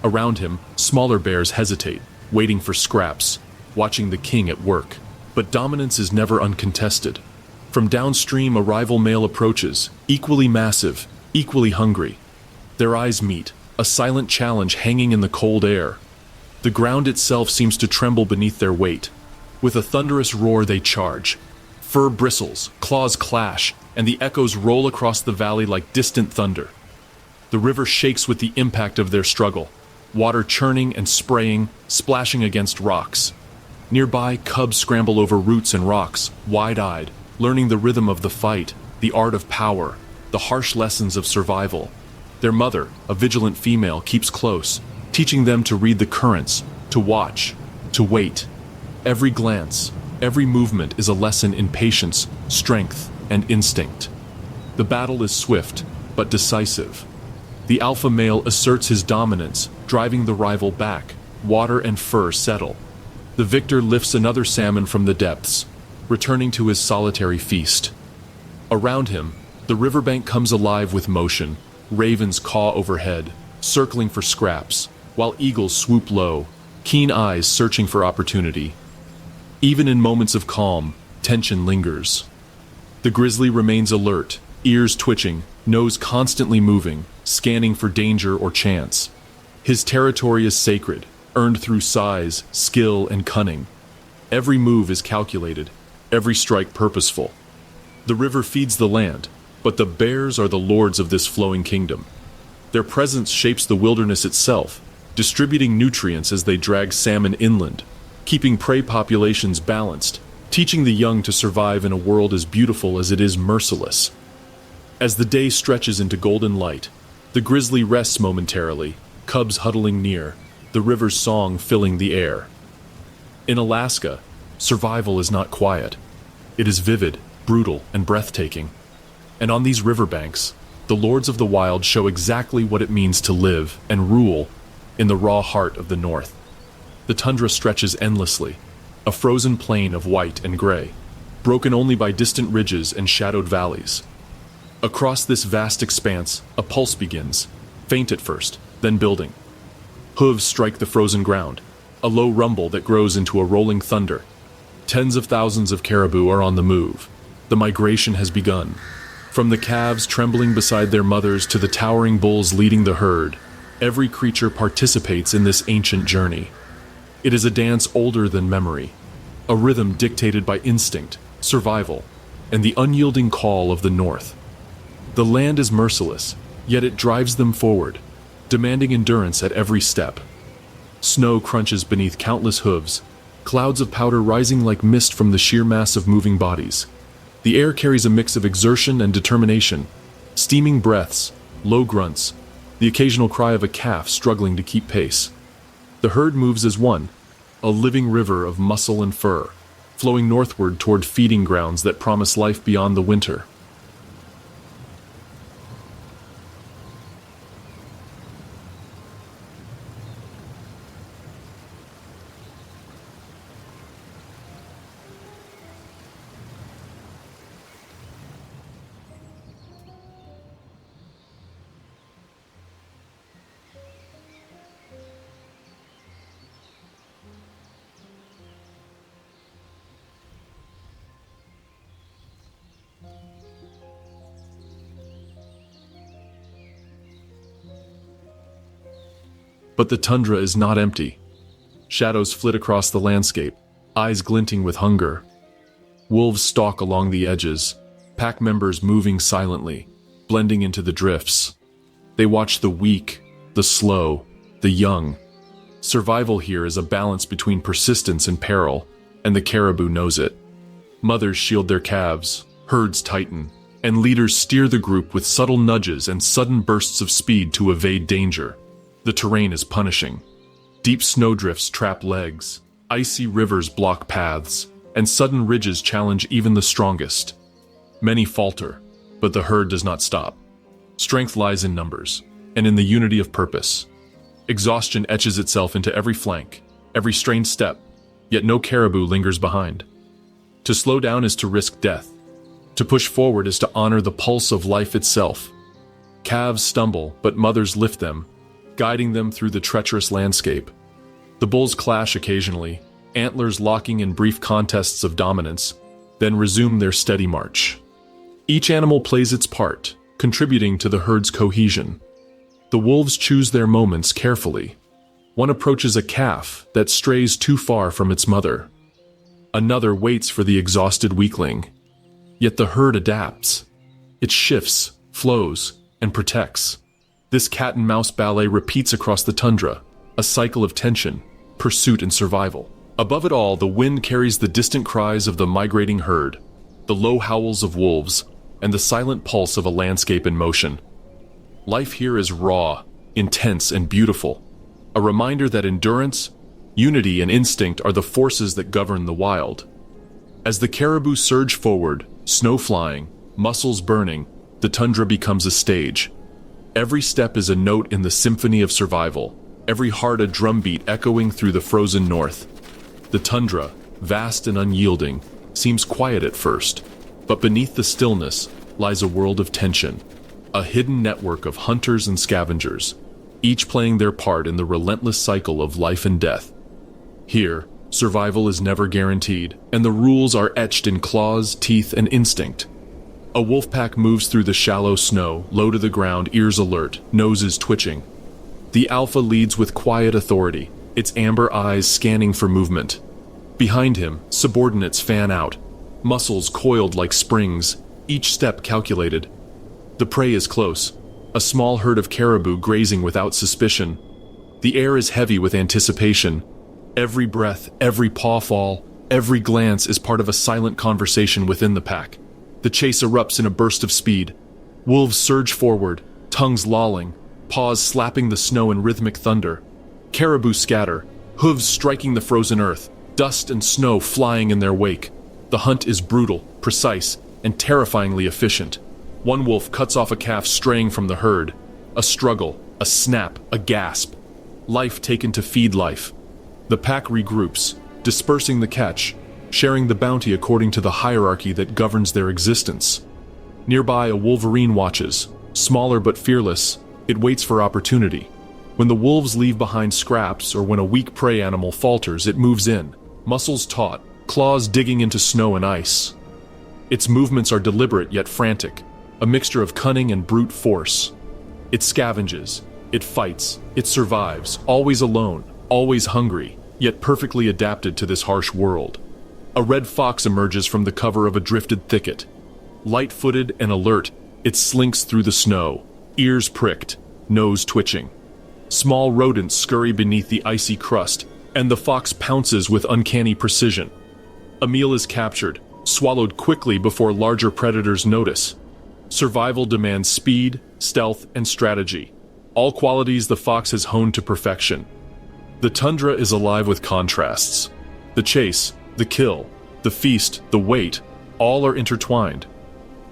Around him, smaller bears hesitate, waiting for scraps, watching the king at work. But dominance is never uncontested. From downstream, a rival male approaches, equally massive, equally hungry. Their eyes meet, a silent challenge hanging in the cold air. The ground itself seems to tremble beneath their weight. With a thunderous roar they charge. Fur bristles, claws clash, and the echoes roll across the valley like distant thunder. The river shakes with the impact of their struggle, water churning and spraying, splashing against rocks. Nearby, cubs scramble over roots and rocks, wide-eyed, learning the rhythm of the fight, the art of power, the harsh lessons of survival. Their mother, a vigilant female, keeps close, teaching them to read the currents, to watch, to wait. Every glance, every movement is a lesson in patience, strength, and instinct. The battle is swift, but decisive. The alpha male asserts his dominance, driving the rival back. Water and fur settle. The victor lifts another salmon from the depths, returning to his solitary feast. Around him, the riverbank comes alive with motion. Ravens caw overhead, circling for scraps, while eagles swoop low, keen eyes searching for opportunity. Even in moments of calm, tension lingers. The grizzly remains alert, ears twitching, nose constantly moving, scanning for danger or chance. His territory is sacred, earned through size, skill, and cunning. Every move is calculated, every strike purposeful. The river feeds the land, but the bears are the lords of this flowing kingdom. Their presence shapes the wilderness itself, distributing nutrients as they drag salmon inland, keeping prey populations balanced, teaching the young to survive in a world as beautiful as it is merciless. As the day stretches into golden light, the grizzly rests momentarily, cubs huddling near, the river's song filling the air. In Alaska, survival is not quiet. It is vivid, brutal, and breathtaking. And on these riverbanks, the lords of the wild show exactly what it means to live and rule in the raw heart of the North. The tundra stretches endlessly, a frozen plain of white and gray, broken only by distant ridges and shadowed valleys. Across this vast expanse, a pulse begins, faint at first, then building. Hooves strike the frozen ground, a low rumble that grows into a rolling thunder. Tens of thousands of caribou are on the move. The migration has begun. From the calves trembling beside their mothers to the towering bulls leading the herd, every creature participates in this ancient journey. It is a dance older than memory, a rhythm dictated by instinct, survival, and the unyielding call of the North. The land is merciless, yet it drives them forward, demanding endurance at every step. Snow crunches beneath countless hooves, clouds of powder rising like mist from the sheer mass of moving bodies. The air carries a mix of exertion and determination, steaming breaths, low grunts, the occasional cry of a calf struggling to keep pace. The herd moves as one, a living river of muscle and fur, flowing northward toward feeding grounds that promise life beyond the winter. But the tundra is not empty. Shadows flit across the landscape, eyes glinting with hunger. Wolves stalk along the edges, pack members moving silently, blending into the drifts. They watch the weak, the slow, the young. Survival here is a balance between persistence and peril, and the caribou knows it. Mothers shield their calves, herds tighten, and leaders steer the group with subtle nudges and sudden bursts of speed to evade danger. The terrain is punishing. Deep snowdrifts trap legs, icy rivers block paths, and sudden ridges challenge even the strongest. Many falter, but the herd does not stop. Strength lies in numbers, and in the unity of purpose. Exhaustion etches itself into every flank, every strained step, yet no caribou lingers behind. To slow down is to risk death. To push forward is to honor the pulse of life itself. Calves stumble, but mothers lift them, guiding them through the treacherous landscape. The bulls clash occasionally, antlers locking in brief contests of dominance, then resume their steady march. Each animal plays its part, contributing to the herd's cohesion. The wolves choose their moments carefully. One approaches a calf that strays too far from its mother. Another waits for the exhausted weakling. Yet the herd adapts. It shifts, flows, and protects. This cat-and-mouse ballet repeats across the tundra, a cycle of tension, pursuit, and survival. Above it all, the wind carries the distant cries of the migrating herd, the low howls of wolves, and the silent pulse of a landscape in motion. Life here is raw, intense, and beautiful, a reminder that endurance, unity, and instinct are the forces that govern the wild. As the caribou surge forward, snow flying, muscles burning, the tundra becomes a stage. Every step is a note in the symphony of survival, every heart a drumbeat echoing through the frozen north. The tundra, vast and unyielding, seems quiet at first, but beneath the stillness lies a world of tension, a hidden network of hunters and scavengers, each playing their part in the relentless cycle of life and death. Here, survival is never guaranteed, and the rules are etched in claws, teeth, and instinct. A wolf pack moves through the shallow snow, low to the ground, ears alert, noses twitching. The alpha leads with quiet authority, its amber eyes scanning for movement. Behind him, subordinates fan out, muscles coiled like springs, each step calculated. The prey is close, a small herd of caribou grazing without suspicion. The air is heavy with anticipation. Every breath, every paw fall, every glance is part of a silent conversation within the pack. The chase erupts in a burst of speed. Wolves surge forward, tongues lolling, paws slapping the snow in rhythmic thunder. Caribou scatter, hooves striking the frozen earth, dust and snow flying in their wake. The hunt is brutal, precise, and terrifyingly efficient. One wolf cuts off a calf straying from the herd. A struggle, a snap, a gasp. Life taken to feed life. The pack regroups, dispersing the catch, sharing the bounty according to the hierarchy that governs their existence. Nearby, a wolverine watches. Smaller but fearless, it waits for opportunity. When the wolves leave behind scraps or when a weak prey animal falters, it moves in, muscles taut, claws digging into snow and ice. Its movements are deliberate yet frantic, a mixture of cunning and brute force. It scavenges, it fights, it survives, always alone, always hungry, yet perfectly adapted to this harsh world. A red fox emerges from the cover of a drifted thicket. Light-footed and alert, it slinks through the snow, ears pricked, nose twitching. Small rodents scurry beneath the icy crust, and the fox pounces with uncanny precision. A meal is captured, swallowed quickly before larger predators notice. Survival demands speed, stealth, and strategy, all qualities the fox has honed to perfection. The tundra is alive with contrasts. The chase, the kill, the feast, the wait, all are intertwined.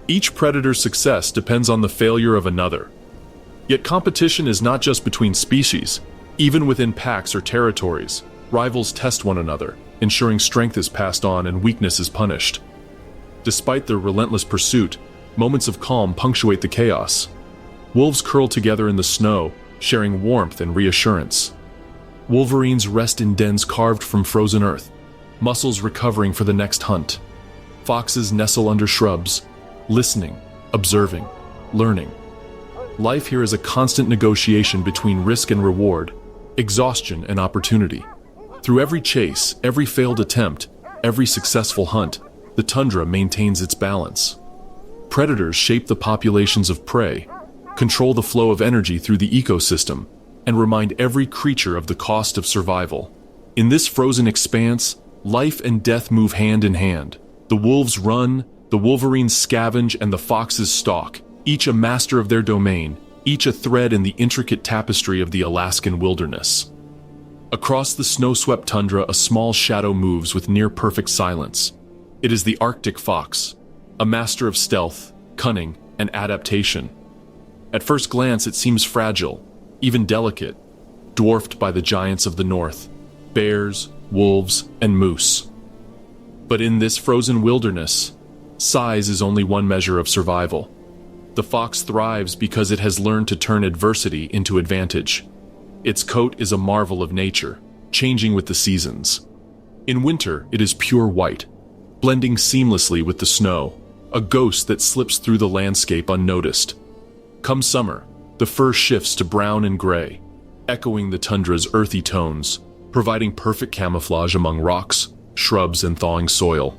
Each predator's success depends on the failure of another. Yet competition is not just between species. Even within packs or territories, rivals test one another, ensuring strength is passed on and weakness is punished. Despite their relentless pursuit, moments of calm punctuate the chaos. Wolves curl together in the snow, sharing warmth and reassurance. Wolverines rest in dens carved from frozen earth, muscles recovering for the next hunt. Foxes nestle under shrubs, listening, observing, learning. Life here is a constant negotiation between risk and reward, exhaustion and opportunity. Through every chase, every failed attempt, every successful hunt, the tundra maintains its balance. Predators shape the populations of prey, control the flow of energy through the ecosystem, and remind every creature of the cost of survival. In this frozen expanse, life and death move hand in hand. The wolves run, the wolverines scavenge, and the foxes stalk, each a master of their domain, each a thread in the intricate tapestry of the Alaskan wilderness. Across the snow-swept tundra, a small shadow moves with near-perfect silence. It is the Arctic fox, a master of stealth, cunning, and adaptation. At first glance, it seems fragile, even delicate, dwarfed by the giants of the north, bears, wolves, and moose. But in this frozen wilderness, size is only one measure of survival. The fox thrives because it has learned to turn adversity into advantage. Its coat is a marvel of nature, changing with the seasons. In winter, it is pure white, blending seamlessly with the snow, a ghost that slips through the landscape unnoticed. Come summer, the fur shifts to brown and gray, echoing the tundra's earthy tones, providing perfect camouflage among rocks, shrubs, and thawing soil.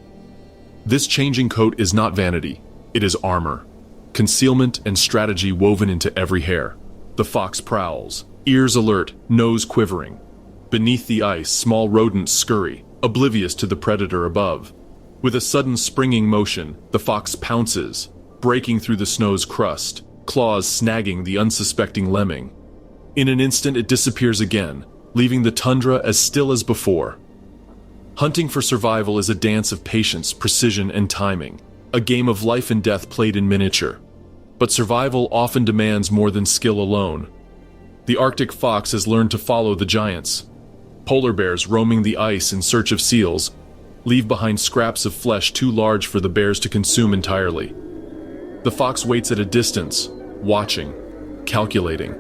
This changing coat is not vanity, it is armor, concealment and strategy woven into every hair. The fox prowls, ears alert, nose quivering. Beneath the ice, small rodents scurry, oblivious to the predator above. With a sudden springing motion, the fox pounces, breaking through the snow's crust, claws snagging the unsuspecting lemming. In an instant, it disappears again, leaving the tundra as still as before. Hunting for survival is a dance of patience, precision, and timing, a game of life and death played in miniature. But survival often demands more than skill alone. The Arctic fox has learned to follow the giants. Polar bears roaming the ice in search of seals leave behind scraps of flesh too large for the bears to consume entirely. The fox waits at a distance, watching, calculating.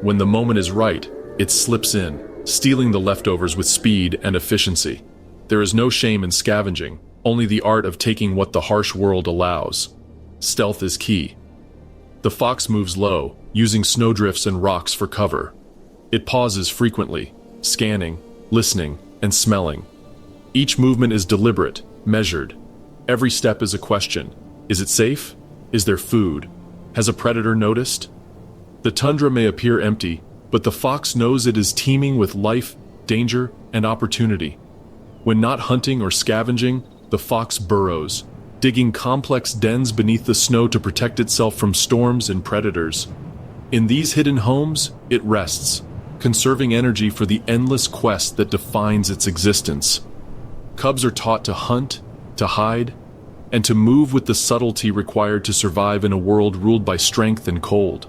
When the moment is right, it slips in, stealing the leftovers with speed and efficiency. There is no shame in scavenging, only the art of taking what the harsh world allows. Stealth is key. The fox moves low, using snowdrifts and rocks for cover. It pauses frequently, scanning, listening, and smelling. Each movement is deliberate, measured. Every step is a question. Is it safe? Is there food? Has a predator noticed? The tundra may appear empty, but the fox knows it is teeming with life, danger, and opportunity. When not hunting or scavenging, the fox burrows, digging complex dens beneath the snow to protect itself from storms and predators. In these hidden homes, it rests, conserving energy for the endless quest that defines its existence. Cubs are taught to hunt, to hide, and to move with the subtlety required to survive in a world ruled by strength and cold.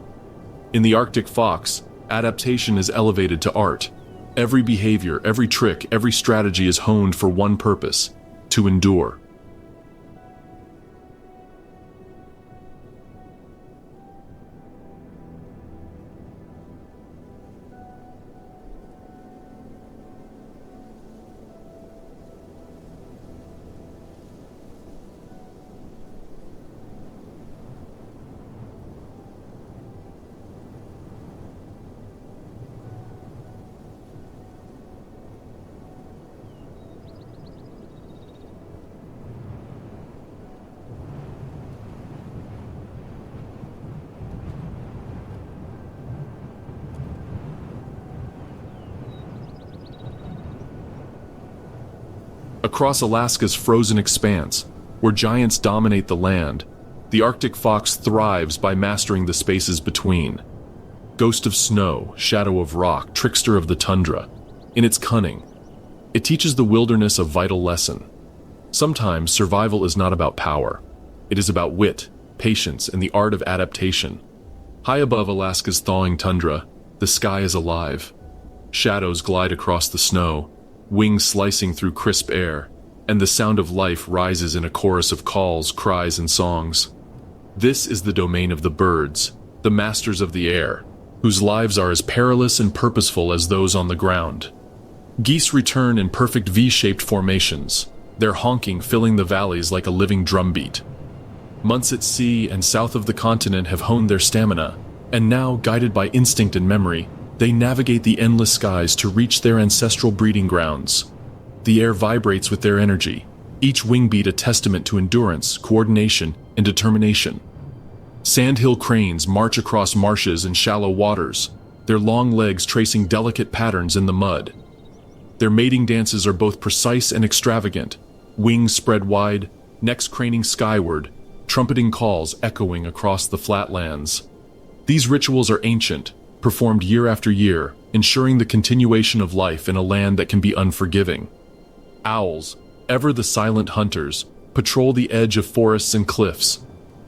In the Arctic fox, adaptation is elevated to art. Every behavior, every trick, every strategy is honed for one purpose: to endure. Across Alaska's frozen expanse, where giants dominate the land, the Arctic fox thrives by mastering the spaces between. Ghost of snow, shadow of rock, trickster of the tundra. In its cunning, it teaches the wilderness a vital lesson. Sometimes survival is not about power. It is about wit, patience, and the art of adaptation. High above Alaska's thawing tundra, the sky is alive. Shadows glide across the snow, wings slicing through crisp air, and the sound of life rises in a chorus of calls, cries, and songs. This is the domain of the birds, the masters of the air, whose lives are as perilous and purposeful as those on the ground. Geese return in perfect V-shaped formations, their honking filling the valleys like a living drumbeat. Months at sea and south of the continent have honed their stamina, and now, guided by instinct and memory, they navigate the endless skies to reach their ancestral breeding grounds. The air vibrates with their energy, each wing beat a testament to endurance, coordination, and determination. Sandhill cranes march across marshes and shallow waters, their long legs tracing delicate patterns in the mud. Their mating dances are both precise and extravagant, wings spread wide, necks craning skyward, trumpeting calls echoing across the flatlands. These rituals are ancient, performed year after year, ensuring the continuation of life in a land that can be unforgiving. Owls, ever the silent hunters, patrol the edge of forests and cliffs.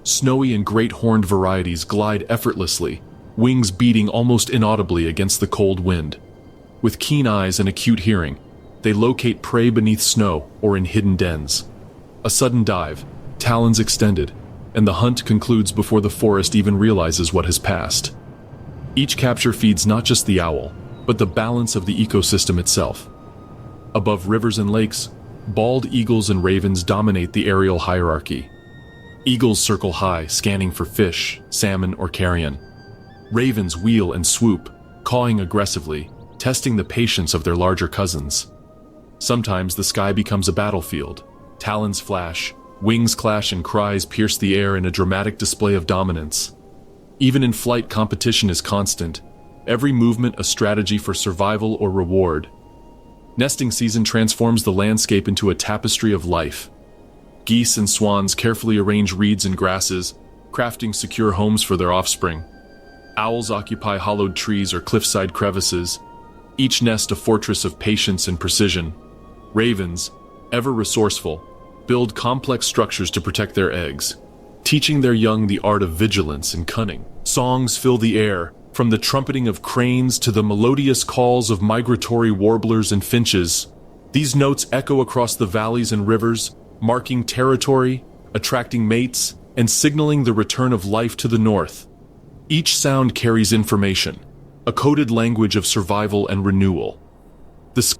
Snowy and great horned varieties glide effortlessly, wings beating almost inaudibly against the cold wind. With keen eyes and acute hearing, they locate prey beneath snow or in hidden dens. A sudden dive, talons extended, and the hunt concludes before the forest even realizes what has passed. Each capture feeds not just the owl, but the balance of the ecosystem itself. Above rivers and lakes, bald eagles and ravens dominate the aerial hierarchy. Eagles circle high, scanning for fish, salmon, or carrion. Ravens wheel and swoop, cawing aggressively, testing the patience of their larger cousins. Sometimes the sky becomes a battlefield. Talons flash, wings clash, and cries pierce the air in a dramatic display of dominance. Even in flight, competition is constant, every movement a strategy for survival or reward. Nesting season transforms the landscape into a tapestry of life. Geese and swans carefully arrange reeds and grasses, crafting secure homes for their offspring. Owls occupy hollowed trees or cliffside crevices, each nest a fortress of patience and precision. Ravens, ever resourceful, build complex structures to protect their eggs, teaching their young the art of vigilance and cunning. Songs fill the air, from the trumpeting of cranes to the melodious calls of migratory warblers and finches. These notes echo across the valleys and rivers, marking territory, attracting mates, and signaling the return of life to the north. Each sound carries information, a coded language of survival and renewal. The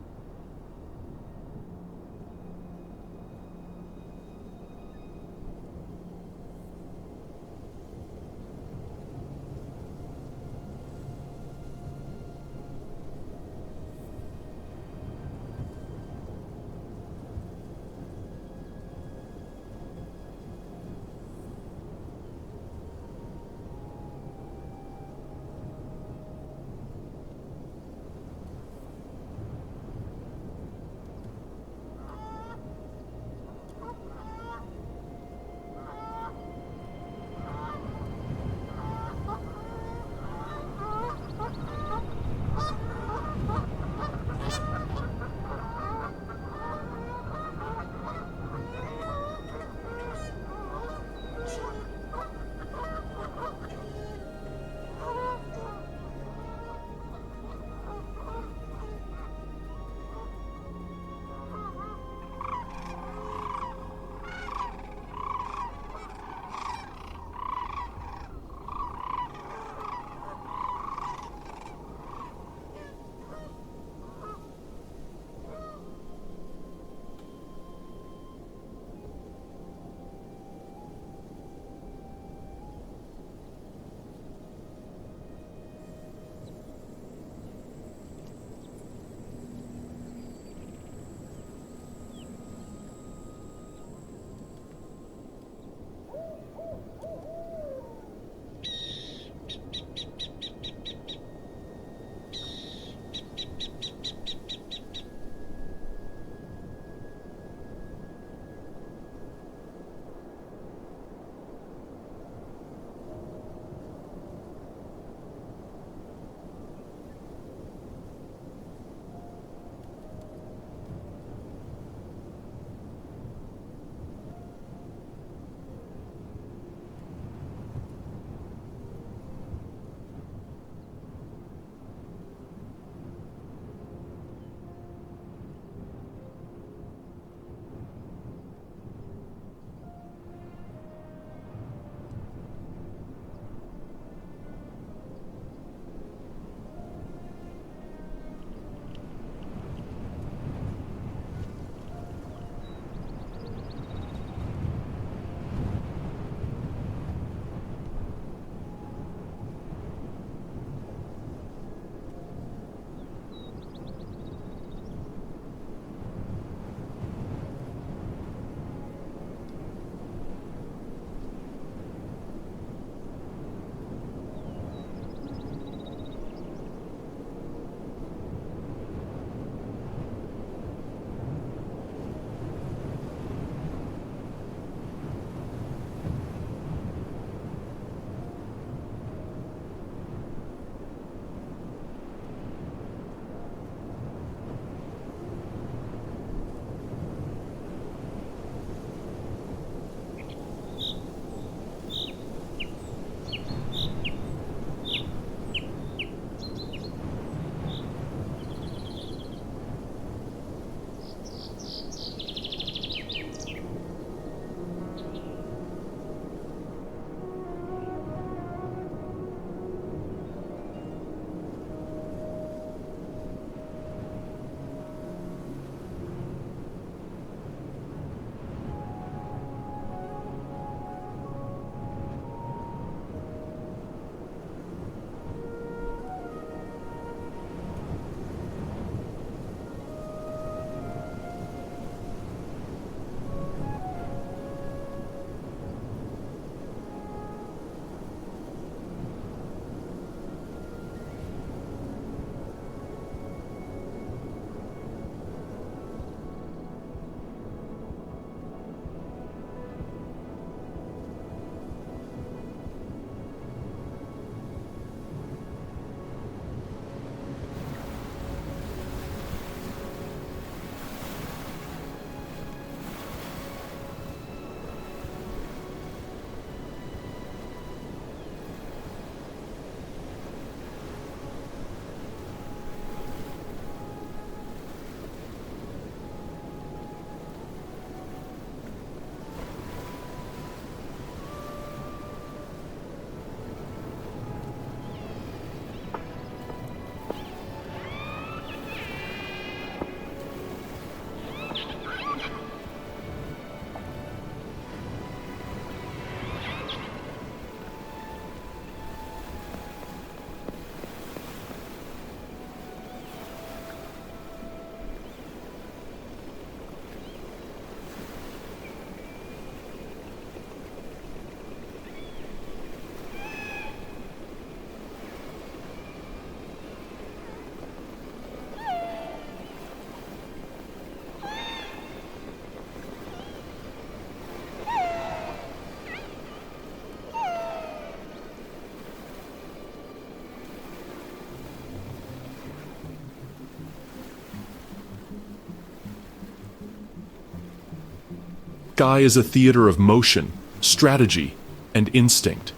sky is a theater of motion, strategy, and instinct.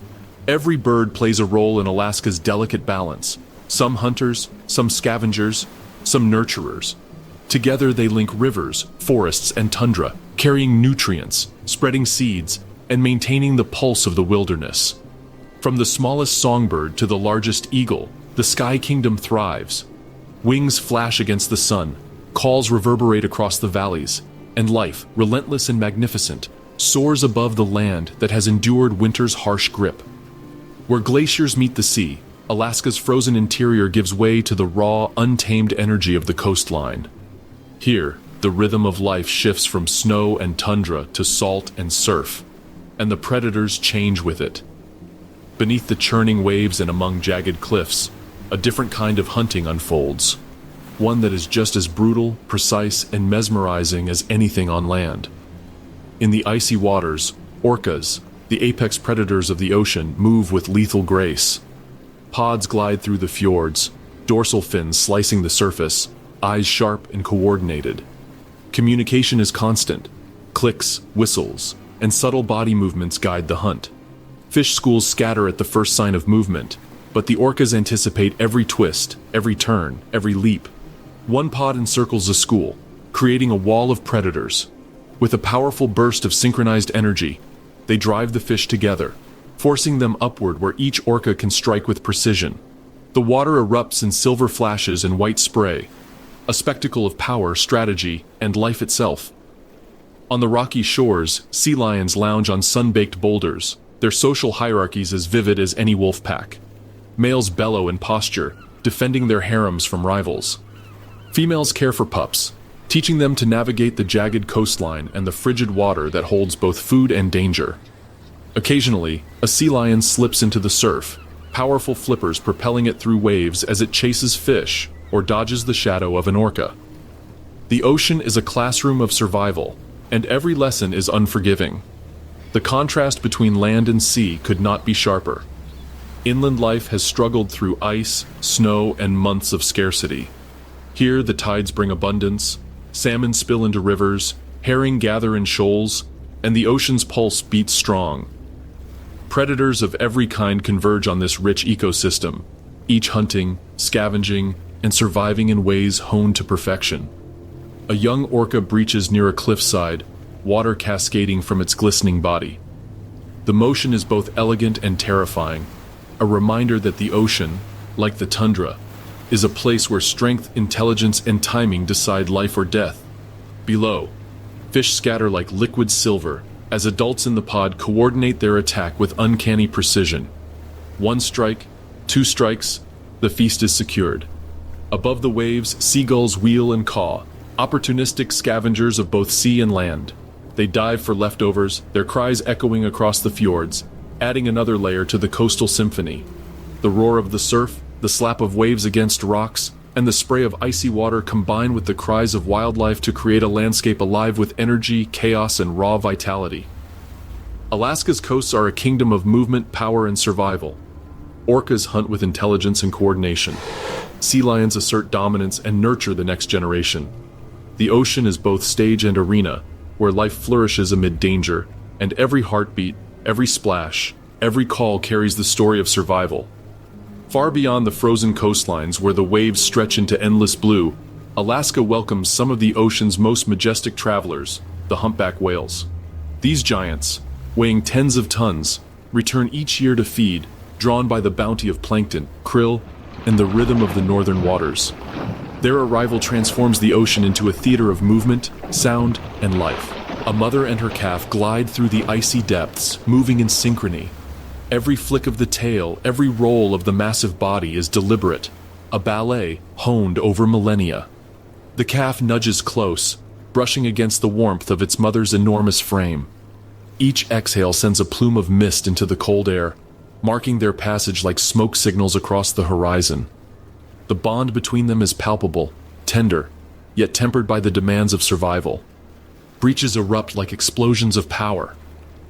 Every bird plays a role in Alaska's delicate balance. Some hunters, some scavengers, some nurturers. Together they link rivers, forests, and tundra, carrying nutrients, spreading seeds, and maintaining the pulse of the wilderness. From the smallest songbird to the largest eagle, the Sky Kingdom thrives. Wings flash against the sun, calls reverberate across the valleys, and life, relentless and magnificent, soars above the land that has endured winter's harsh grip. Where glaciers meet the sea, Alaska's frozen interior gives way to the raw, untamed energy of the coastline. Here, the rhythm of life shifts from snow and tundra to salt and surf, and the predators change with it. Beneath the churning waves and among jagged cliffs, a different kind of hunting unfolds, one that is just as brutal, precise, and mesmerizing as anything on land. In the icy waters, orcas, the apex predators of the ocean, move with lethal grace. Pods glide through the fjords, dorsal fins slicing the surface, eyes sharp and coordinated. Communication is constant. Clicks, whistles, and subtle body movements guide the hunt. Fish schools scatter at the first sign of movement, but the orcas anticipate every twist, every turn, every leap. One pod encircles a school, creating a wall of predators. With a powerful burst of synchronized energy, they drive the fish together, forcing them upward where each orca can strike with precision. The water erupts in silver flashes and white spray, a spectacle of power, strategy, and life itself. On the rocky shores, sea lions lounge on sun-baked boulders, their social hierarchies as vivid as any wolf pack. Males bellow in posture, defending their harems from rivals. Females care for pups, teaching them to navigate the jagged coastline and the frigid water that holds both food and danger. Occasionally, a sea lion slips into the surf, powerful flippers propelling it through waves as it chases fish or dodges the shadow of an orca. The ocean is a classroom of survival, and every lesson is unforgiving. The contrast between land and sea could not be sharper. Inland life has struggled through ice, snow, and months of scarcity. Here, the tides bring abundance, salmon spill into rivers, herring gather in shoals, and the ocean's pulse beats strong. Predators of every kind converge on this rich ecosystem, each hunting, scavenging, and surviving in ways honed to perfection. A young orca breaches near a cliffside, water cascading from its glistening body. The motion is both elegant and terrifying, a reminder that the ocean, like the tundra, is a place where strength, intelligence, and timing decide life or death. Below, fish scatter like liquid silver as adults in the pod coordinate their attack with uncanny precision. One strike, two strikes, the feast is secured. Above the waves, seagulls wheel and caw, opportunistic scavengers of both sea and land. They dive for leftovers, their cries echoing across the fjords, adding another layer to the coastal symphony. The roar of the surf, the slap of waves against rocks, and the spray of icy water combine with the cries of wildlife to create a landscape alive with energy, chaos, and raw vitality. Alaska's coasts are a kingdom of movement, power, and survival. Orcas hunt with intelligence and coordination. Sea lions assert dominance and nurture the next generation. The ocean is both stage and arena, where life flourishes amid danger, and every heartbeat, every splash, every call carries the story of survival. Far beyond the frozen coastlines where the waves stretch into endless blue, Alaska welcomes some of the ocean's most majestic travelers, the humpback whales. These giants, weighing tens of tons, return each year to feed, drawn by the bounty of plankton, krill, and the rhythm of the northern waters. Their arrival transforms the ocean into a theater of movement, sound, and life. A mother and her calf glide through the icy depths, moving in synchrony. Every flick of the tail, every roll of the massive body is deliberate, a ballet honed over millennia. The calf nudges close, brushing against the warmth of its mother's enormous frame. Each exhale sends a plume of mist into the cold air, marking their passage like smoke signals across the horizon. The bond between them is palpable, tender, yet tempered by the demands of survival. Breaches erupt like explosions of power.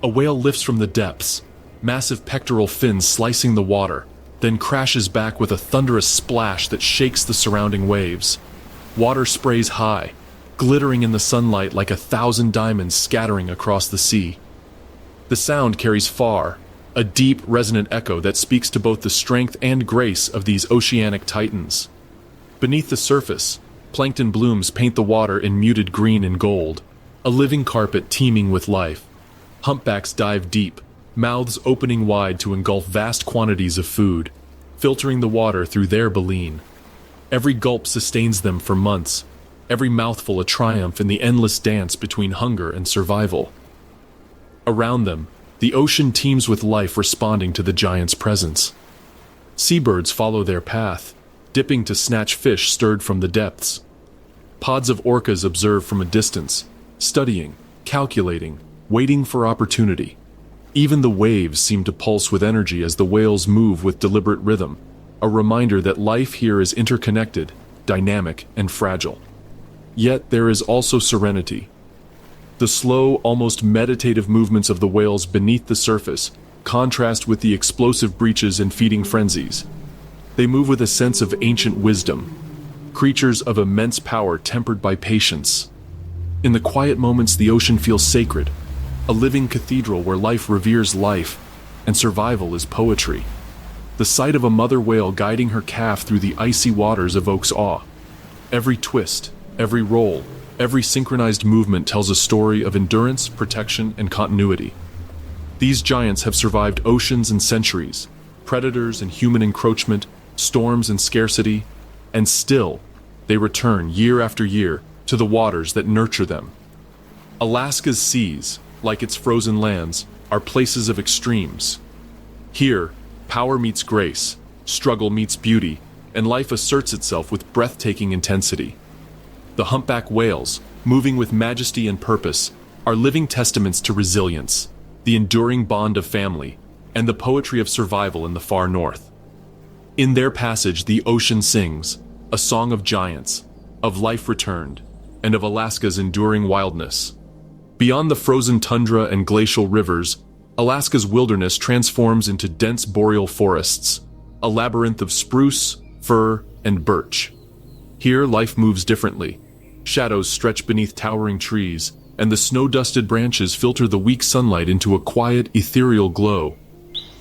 A whale lifts from the depths, massive pectoral fins slicing the water, then crashes back with a thunderous splash that shakes the surrounding waves. Water sprays high, glittering in the sunlight like 1,000 diamonds scattering across the sea. The sound carries far, a deep, resonant echo that speaks to both the strength and grace of these oceanic titans. Beneath the surface, plankton blooms paint the water in muted green and gold, a living carpet teeming with life. Humpbacks dive deep, mouths opening wide to engulf vast quantities of food, filtering the water through their baleen. Every gulp sustains them for months, every mouthful a triumph in the endless dance between hunger and survival. Around them, the ocean teems with life responding to the giant's presence. Seabirds follow their path, dipping to snatch fish stirred from the depths. Pods of orcas observe from a distance, studying, calculating, waiting for opportunity. Even the waves seem to pulse with energy as the whales move with deliberate rhythm, a reminder that life here is interconnected, dynamic, and fragile. Yet there is also serenity. The slow, almost meditative movements of the whales beneath the surface contrast with the explosive breaches and feeding frenzies. They move with a sense of ancient wisdom, creatures of immense power tempered by patience. In the quiet moments, the ocean feels sacred, a living cathedral where life reveres life, and survival is poetry. The sight of a mother whale guiding her calf through the icy waters evokes awe. Every twist, every roll, every synchronized movement tells a story of endurance, protection, and continuity. These giants have survived oceans and centuries, predators and human encroachment, storms and scarcity, and still, they return year after year to the waters that nurture them. Alaska's seas, like its frozen lands, are places of extremes. Here, power meets grace, struggle meets beauty, and life asserts itself with breathtaking intensity. The humpback whales, moving with majesty and purpose, are living testaments to resilience, the enduring bond of family, and the poetry of survival in the far north. In their passage, the ocean sings, a song of giants, of life returned, and of Alaska's enduring wildness. Beyond the frozen tundra and glacial rivers, Alaska's wilderness transforms into dense boreal forests, a labyrinth of spruce, fir, and birch. Here, life moves differently. Shadows stretch beneath towering trees, and the snow-dusted branches filter the weak sunlight into a quiet, ethereal glow.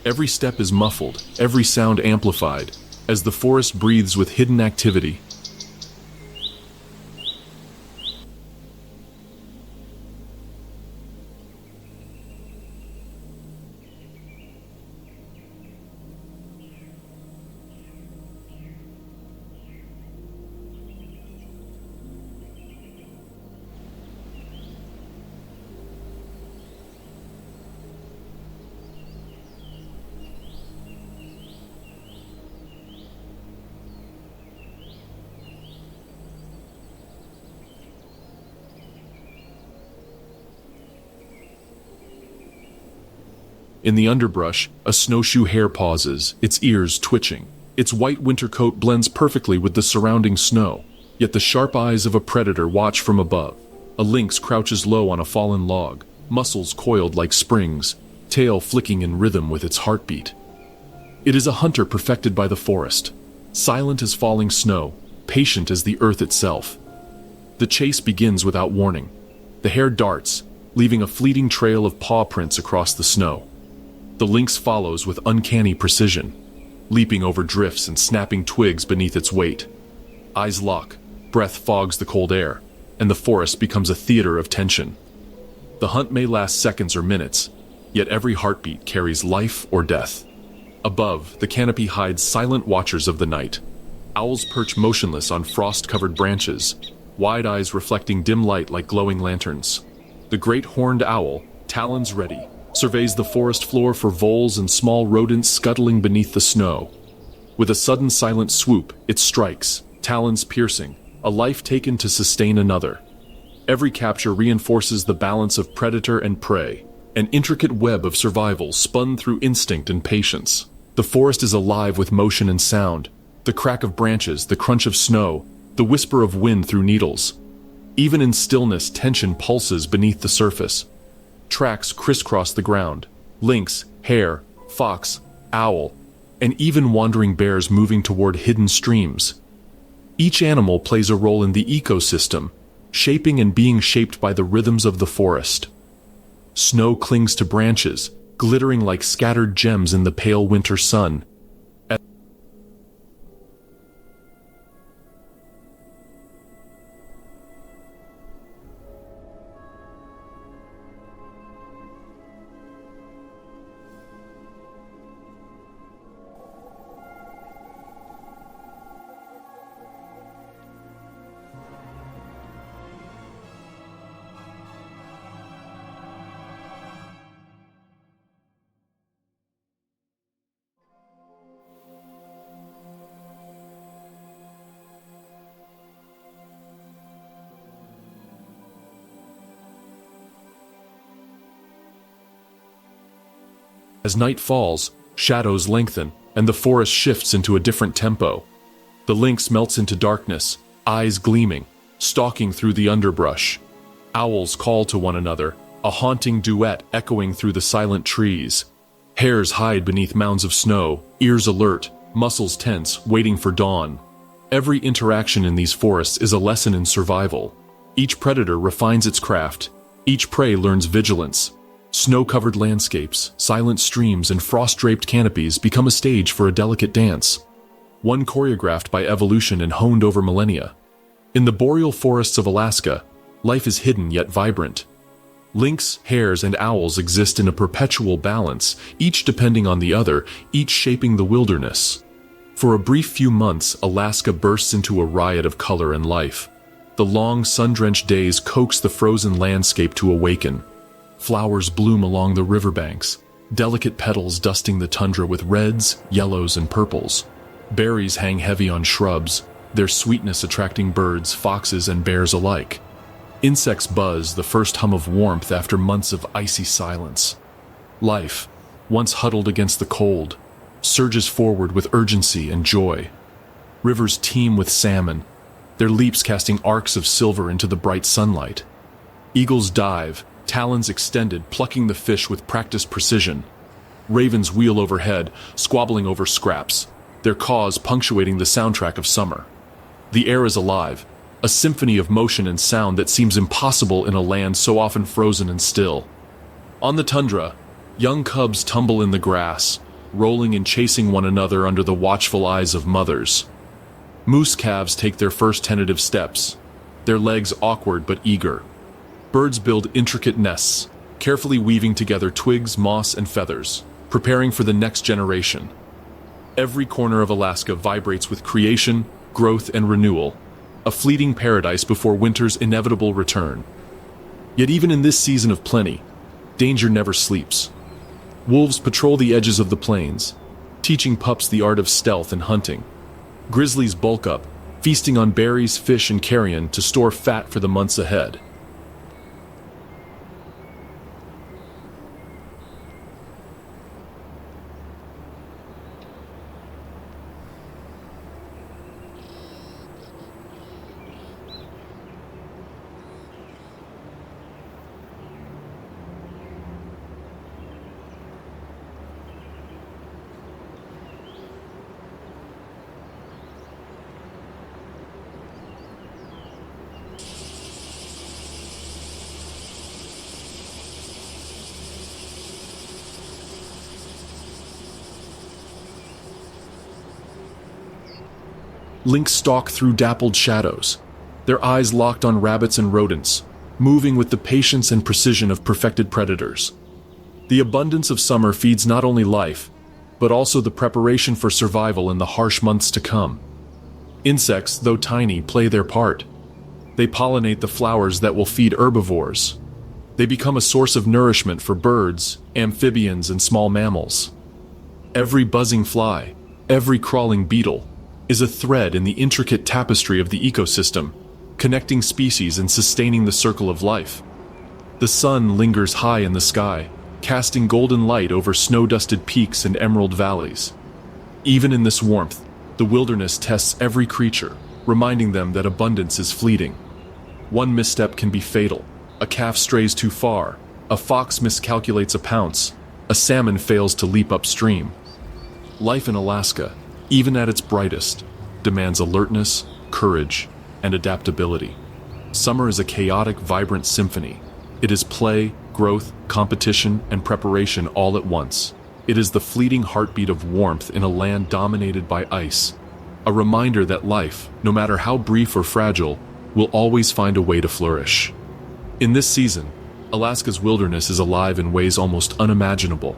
Every step is muffled, every sound amplified, as the forest breathes with hidden activity. In the underbrush, a snowshoe hare pauses, its ears twitching. Its white winter coat blends perfectly with the surrounding snow, yet the sharp eyes of a predator watch from above. A lynx crouches low on a fallen log, muscles coiled like springs, tail flicking in rhythm with its heartbeat. It is a hunter perfected by the forest, silent as falling snow, patient as the earth itself. The chase begins without warning. The hare darts, leaving a fleeting trail of paw prints across the snow. The lynx follows with uncanny precision, leaping over drifts and snapping twigs beneath its weight. Eyes lock, breath fogs the cold air, and the forest becomes a theater of tension. The hunt may last seconds or minutes, yet every heartbeat carries life or death. Above, the canopy hides silent watchers of the night. Owls perch motionless on frost-covered branches, wide eyes reflecting dim light like glowing lanterns. The great horned owl, talons ready, surveys the forest floor for voles and small rodents scuttling beneath the snow. With a sudden silent swoop, it strikes, talons piercing, a life taken to sustain another. Every capture reinforces the balance of predator and prey, an intricate web of survival spun through instinct and patience. The forest is alive with motion and sound, the crack of branches, the crunch of snow, the whisper of wind through needles. Even in stillness, tension pulses beneath the surface. Tracks crisscross the ground, lynx, hare, fox, owl, and even wandering bears moving toward hidden streams. Each animal plays a role in the ecosystem, shaping and being shaped by the rhythms of the forest. Snow clings to branches, glittering like scattered gems in the pale winter sun. As night falls, shadows lengthen, and the forest shifts into a different tempo. The lynx melts into darkness, eyes gleaming, stalking through the underbrush. Owls call to one another, a haunting duet echoing through the silent trees. Hares hide beneath mounds of snow, ears alert, muscles tense, waiting for dawn. Every interaction in these forests is a lesson in survival. Each predator refines its craft. Each prey learns vigilance. Snow-covered landscapes, silent streams, and frost-draped canopies become a stage for a delicate dance, one choreographed by evolution and honed over millennia. In the boreal forests of Alaska, life is hidden yet vibrant. Lynx, hares, and owls exist in a perpetual balance, each depending on the other, each shaping the wilderness. For a brief few months, Alaska bursts into a riot of color and life. The long, sun-drenched days coax the frozen landscape to awaken. Flowers bloom along the riverbanks, delicate petals dusting the tundra with reds, yellows, and purples. Berries hang heavy on shrubs, their sweetness attracting birds, foxes, and bears alike. Insects buzz, the first hum of warmth after months of icy silence. Life, once huddled against the cold, surges forward with urgency and joy. Rivers teem with salmon, their leaps casting arcs of silver into the bright sunlight. Eagles dive, talons extended, plucking the fish with practiced precision. Ravens wheel overhead, squabbling over scraps, their caws punctuating the soundtrack of summer. The air is alive, a symphony of motion and sound that seems impossible in a land so often frozen and still. On the tundra, young cubs tumble in the grass, rolling and chasing one another under the watchful eyes of mothers. Moose calves take their first tentative steps, their legs awkward but eager. Birds build intricate nests, carefully weaving together twigs, moss, and feathers, preparing for the next generation. Every corner of Alaska vibrates with creation, growth, and renewal, a fleeting paradise before winter's inevitable return. Yet even in this season of plenty, danger never sleeps. Wolves patrol the edges of the plains, teaching pups the art of stealth and hunting. Grizzlies bulk up, feasting on berries, fish, and carrion to store fat for the months ahead. Lynx stalk through dappled shadows, their eyes locked on rabbits and rodents, moving with the patience and precision of perfected predators. The abundance of summer feeds not only life, but also the preparation for survival in the harsh months to come. Insects, though tiny, play their part. They pollinate the flowers that will feed herbivores. They become a source of nourishment for birds, amphibians, and small mammals. Every buzzing fly, every crawling beetle, is a thread in the intricate tapestry of the ecosystem, connecting species and sustaining the circle of life. The sun lingers high in the sky, casting golden light over snow-dusted peaks and emerald valleys. Even in this warmth, the wilderness tests every creature, reminding them that abundance is fleeting. One misstep can be fatal. A calf strays too far, a fox miscalculates a pounce, a salmon fails to leap upstream. Life in Alaska, even at its brightest, demands alertness, courage, and adaptability. Summer is a chaotic, vibrant symphony. It is play, growth, competition, and preparation all at once. It is the fleeting heartbeat of warmth in a land dominated by ice. A reminder that life, no matter how brief or fragile, will always find a way to flourish. In this season, Alaska's wilderness is alive in ways almost unimaginable.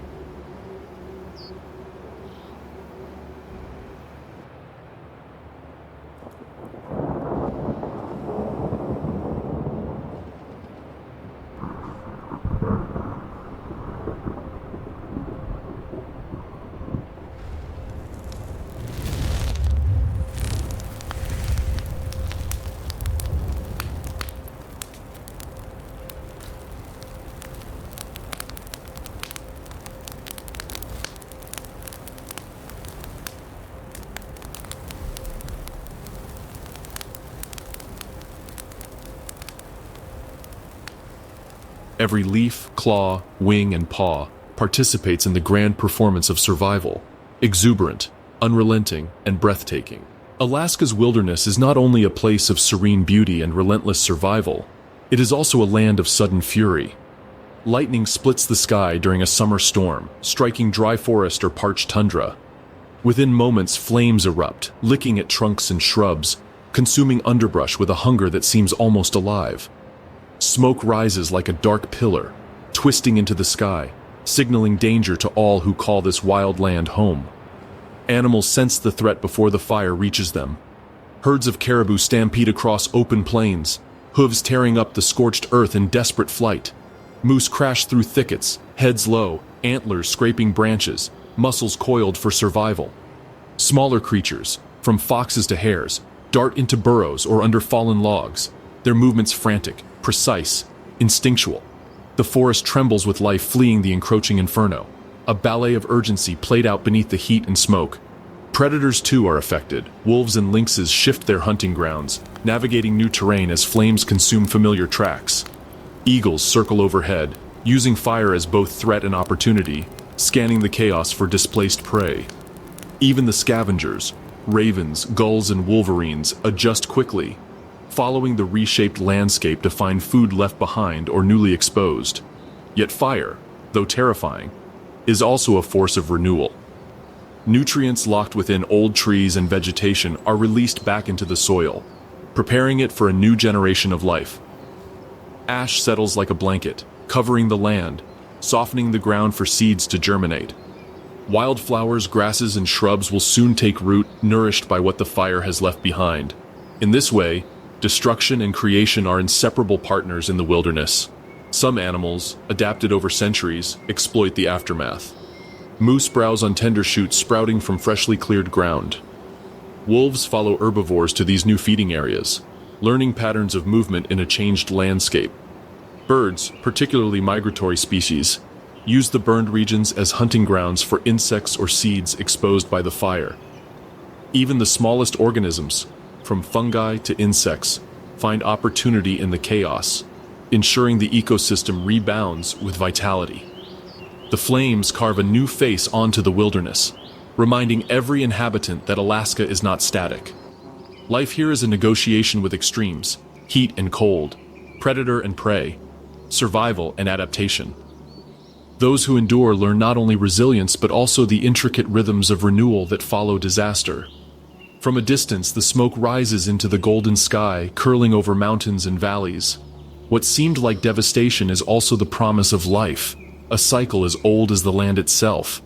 Every leaf, claw, wing, and paw participates in the grand performance of survival, exuberant, unrelenting, and breathtaking. Alaska's wilderness is not only a place of serene beauty and relentless survival, it is also a land of sudden fury. Lightning splits the sky during a summer storm, striking dry forest or parched tundra. Within moments, flames erupt, licking at trunks and shrubs, consuming underbrush with a hunger that seems almost alive. Smoke rises like a dark pillar, twisting into the sky, signaling danger to all who call this wild land home. Animals sense the threat before the fire reaches them. Herds of caribou stampede across open plains, hooves tearing up the scorched earth in desperate flight. Moose crash through thickets, heads low, antlers scraping branches, muscles coiled for survival. Smaller creatures, from foxes to hares, dart into burrows or under fallen logs, their movements frantic, precise, instinctual. The forest trembles with life fleeing the encroaching inferno, a ballet of urgency played out beneath the heat and smoke. Predators too are affected. Wolves and lynxes shift their hunting grounds, navigating new terrain as flames consume familiar tracks. Eagles circle overhead, using fire as both threat and opportunity, scanning the chaos for displaced prey. Even the scavengers, ravens, gulls, and wolverines adjust quickly, following the reshaped landscape to find food left behind or newly exposed. Yet fire, though terrifying, is also a force of renewal. Nutrients locked within old trees and vegetation are released back into the soil, preparing it for a new generation of life. Ash settles like a blanket, covering the land, softening the ground for seeds to germinate. Wildflowers, grasses, and shrubs will soon take root, nourished by what the fire has left behind. In this way, destruction and creation are inseparable partners in the wilderness. Some animals, adapted over centuries, exploit the aftermath. Moose browse on tender shoots sprouting from freshly cleared ground. Wolves follow herbivores to these new feeding areas, learning patterns of movement in a changed landscape. Birds, particularly migratory species, use the burned regions as hunting grounds for insects or seeds exposed by the fire. Even the smallest organisms, from fungi to insects, find opportunity in the chaos, ensuring the ecosystem rebounds with vitality. The flames carve a new face onto the wilderness, reminding every inhabitant that Alaska is not static. Life here is a negotiation with extremes, heat and cold, predator and prey, survival and adaptation. Those who endure learn not only resilience but also the intricate rhythms of renewal that follow disaster. From a distance, the smoke rises into the golden sky, curling over mountains and valleys. What seemed like devastation is also the promise of life, a cycle as old as the land itself.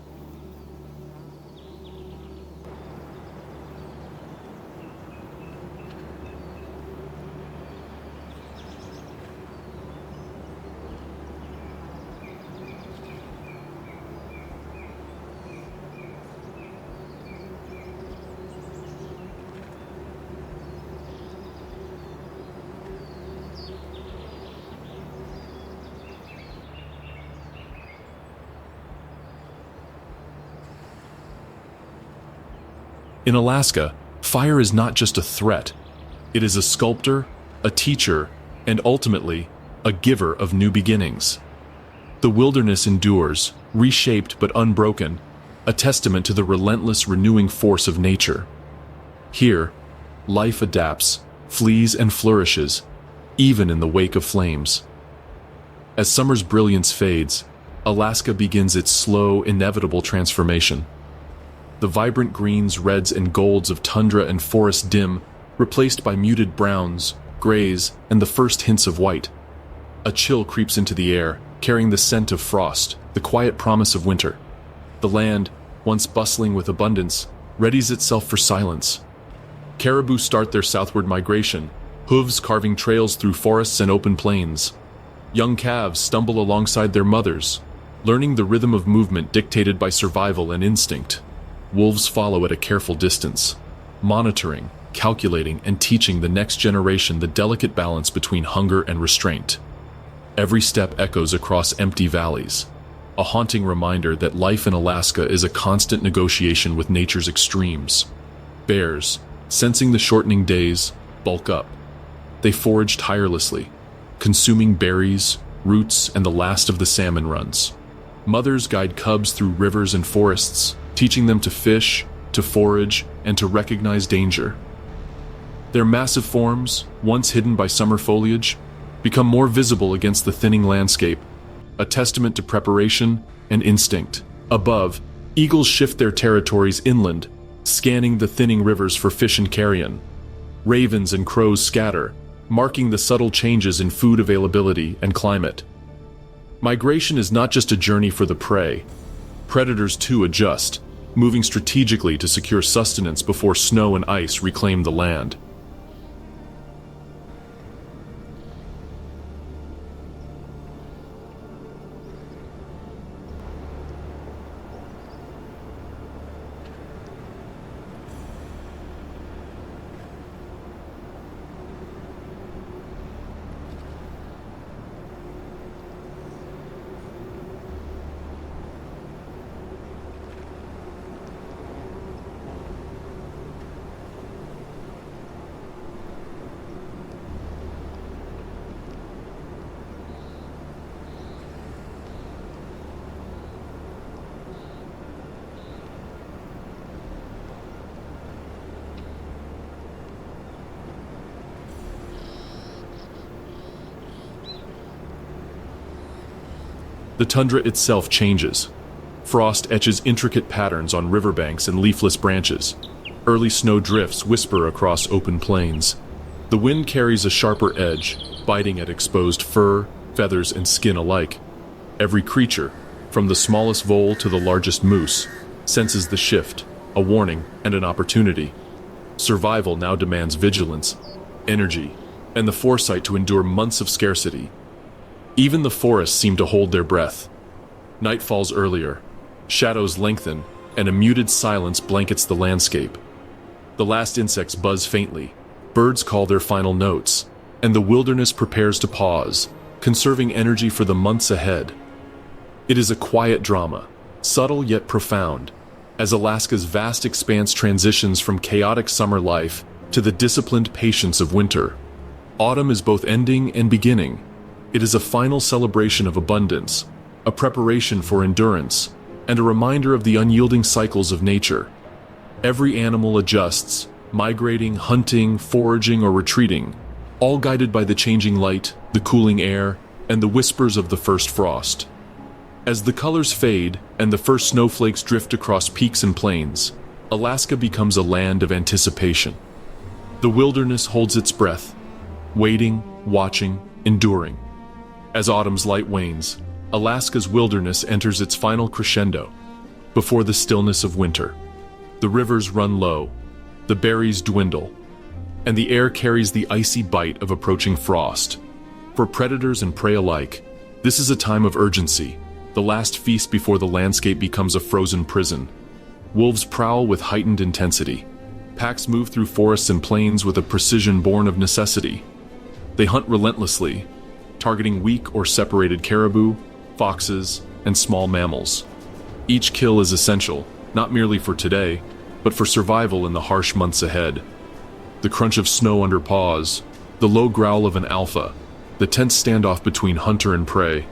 In Alaska, fire is not just a threat. It is a sculptor, a teacher, and ultimately, a giver of new beginnings. The wilderness endures, reshaped but unbroken, a testament to the relentless renewing force of nature. Here, life adapts, flees and flourishes, even in the wake of flames. As summer's brilliance fades, Alaska begins its slow, inevitable transformation. The vibrant greens, reds, and golds of tundra and forest dim, replaced by muted browns, grays, and the first hints of white. A chill creeps into the air, carrying the scent of frost, the quiet promise of winter. The land, once bustling with abundance, readies itself for silence. Caribou start their southward migration, hooves carving trails through forests and open plains. Young calves stumble alongside their mothers, learning the rhythm of movement dictated by survival and instinct. Wolves follow at a careful distance, monitoring, calculating, and teaching the next generation the delicate balance between hunger and restraint. Every step echoes across empty valleys, a haunting reminder that life in Alaska is a constant negotiation with nature's extremes. Bears, sensing the shortening days, bulk up. They forage tirelessly, consuming berries, roots, and the last of the salmon runs. Mothers guide cubs through rivers and forests, teaching them to fish, to forage, and to recognize danger. Their massive forms, once hidden by summer foliage, become more visible against the thinning landscape, a testament to preparation and instinct. Above, eagles shift their territories inland, scanning the thinning rivers for fish and carrion. Ravens and crows scatter, marking the subtle changes in food availability and climate. Migration is not just a journey for the prey. Predators too adjust, moving strategically to secure sustenance before snow and ice reclaim the land. The tundra itself changes. Frost etches intricate patterns on riverbanks and leafless branches. Early snow drifts whisper across open plains. The wind carries a sharper edge, biting at exposed fur, feathers, and skin alike. Every creature, from the smallest vole to the largest moose, senses the shift, a warning, and an opportunity. Survival now demands vigilance, energy, and the foresight to endure months of scarcity. Even the forests seem to hold their breath. Night falls earlier, shadows lengthen, and a muted silence blankets the landscape. The last insects buzz faintly, birds call their final notes, and the wilderness prepares to pause, conserving energy for the months ahead. It is a quiet drama, subtle yet profound, as Alaska's vast expanse transitions from chaotic summer life to the disciplined patience of winter. Autumn is both ending and beginning. It is a final celebration of abundance, a preparation for endurance, and a reminder of the unyielding cycles of nature. Every animal adjusts, migrating, hunting, foraging, or retreating, all guided by the changing light, the cooling air, and the whispers of the first frost. As the colors fade and the first snowflakes drift across peaks and plains, Alaska becomes a land of anticipation. The wilderness holds its breath, waiting, watching, enduring. As autumn's light wanes, Alaska's wilderness enters its final crescendo. Before the stillness of winter, the rivers run low, the berries dwindle, and the air carries the icy bite of approaching frost. For predators and prey alike, this is a time of urgency, the last feast before the landscape becomes a frozen prison. Wolves prowl with heightened intensity. Packs move through forests and plains with a precision born of necessity. They hunt relentlessly, targeting weak or separated caribou, foxes, and small mammals. Each kill is essential, not merely for today, but for survival in the harsh months ahead. The crunch of snow under paws, the low growl of an alpha, the tense standoff between hunter and prey.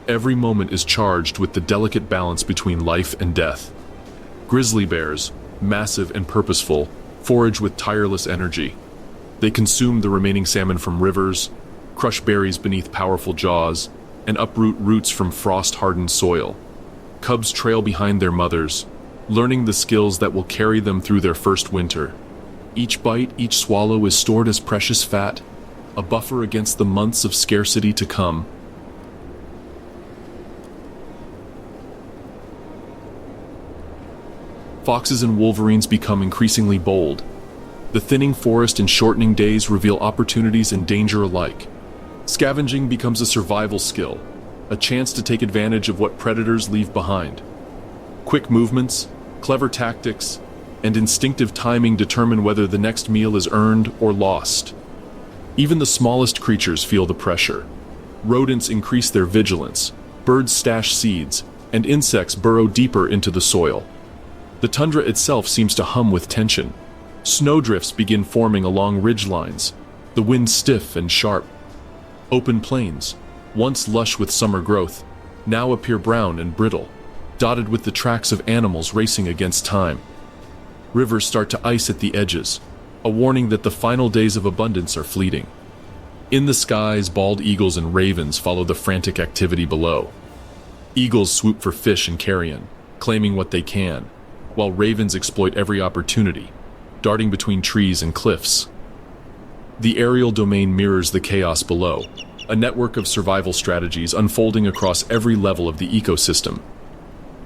Every moment is charged with the delicate balance between life and death. Grizzly bears, massive and purposeful, forage with tireless energy. They consume the remaining salmon from rivers, crush berries beneath powerful jaws, and uproot roots from frost-hardened soil. Cubs trail behind their mothers, learning the skills that will carry them through their first winter. Each bite, each swallow is stored as precious fat, a buffer against the months of scarcity to come. Foxes and wolverines become increasingly bold. The thinning forest and shortening days reveal opportunities and danger alike. Scavenging becomes a survival skill, a chance to take advantage of what predators leave behind. Quick movements, clever tactics, and instinctive timing determine whether the next meal is earned or lost. Even the smallest creatures feel the pressure. Rodents increase their vigilance, birds stash seeds, and insects burrow deeper into the soil. The tundra itself seems to hum with tension. Snowdrifts begin forming along ridgelines, the wind stiff and sharp. Open plains, once lush with summer growth, now appear brown and brittle, dotted with the tracks of animals racing against time. Rivers start to ice at the edges, a warning that the final days of abundance are fleeting. In the skies, bald eagles and ravens follow the frantic activity below. Eagles swoop for fish and carrion, claiming what they can, while ravens exploit every opportunity, darting between trees and cliffs. The aerial domain mirrors the chaos below, a network of survival strategies unfolding across every level of the ecosystem.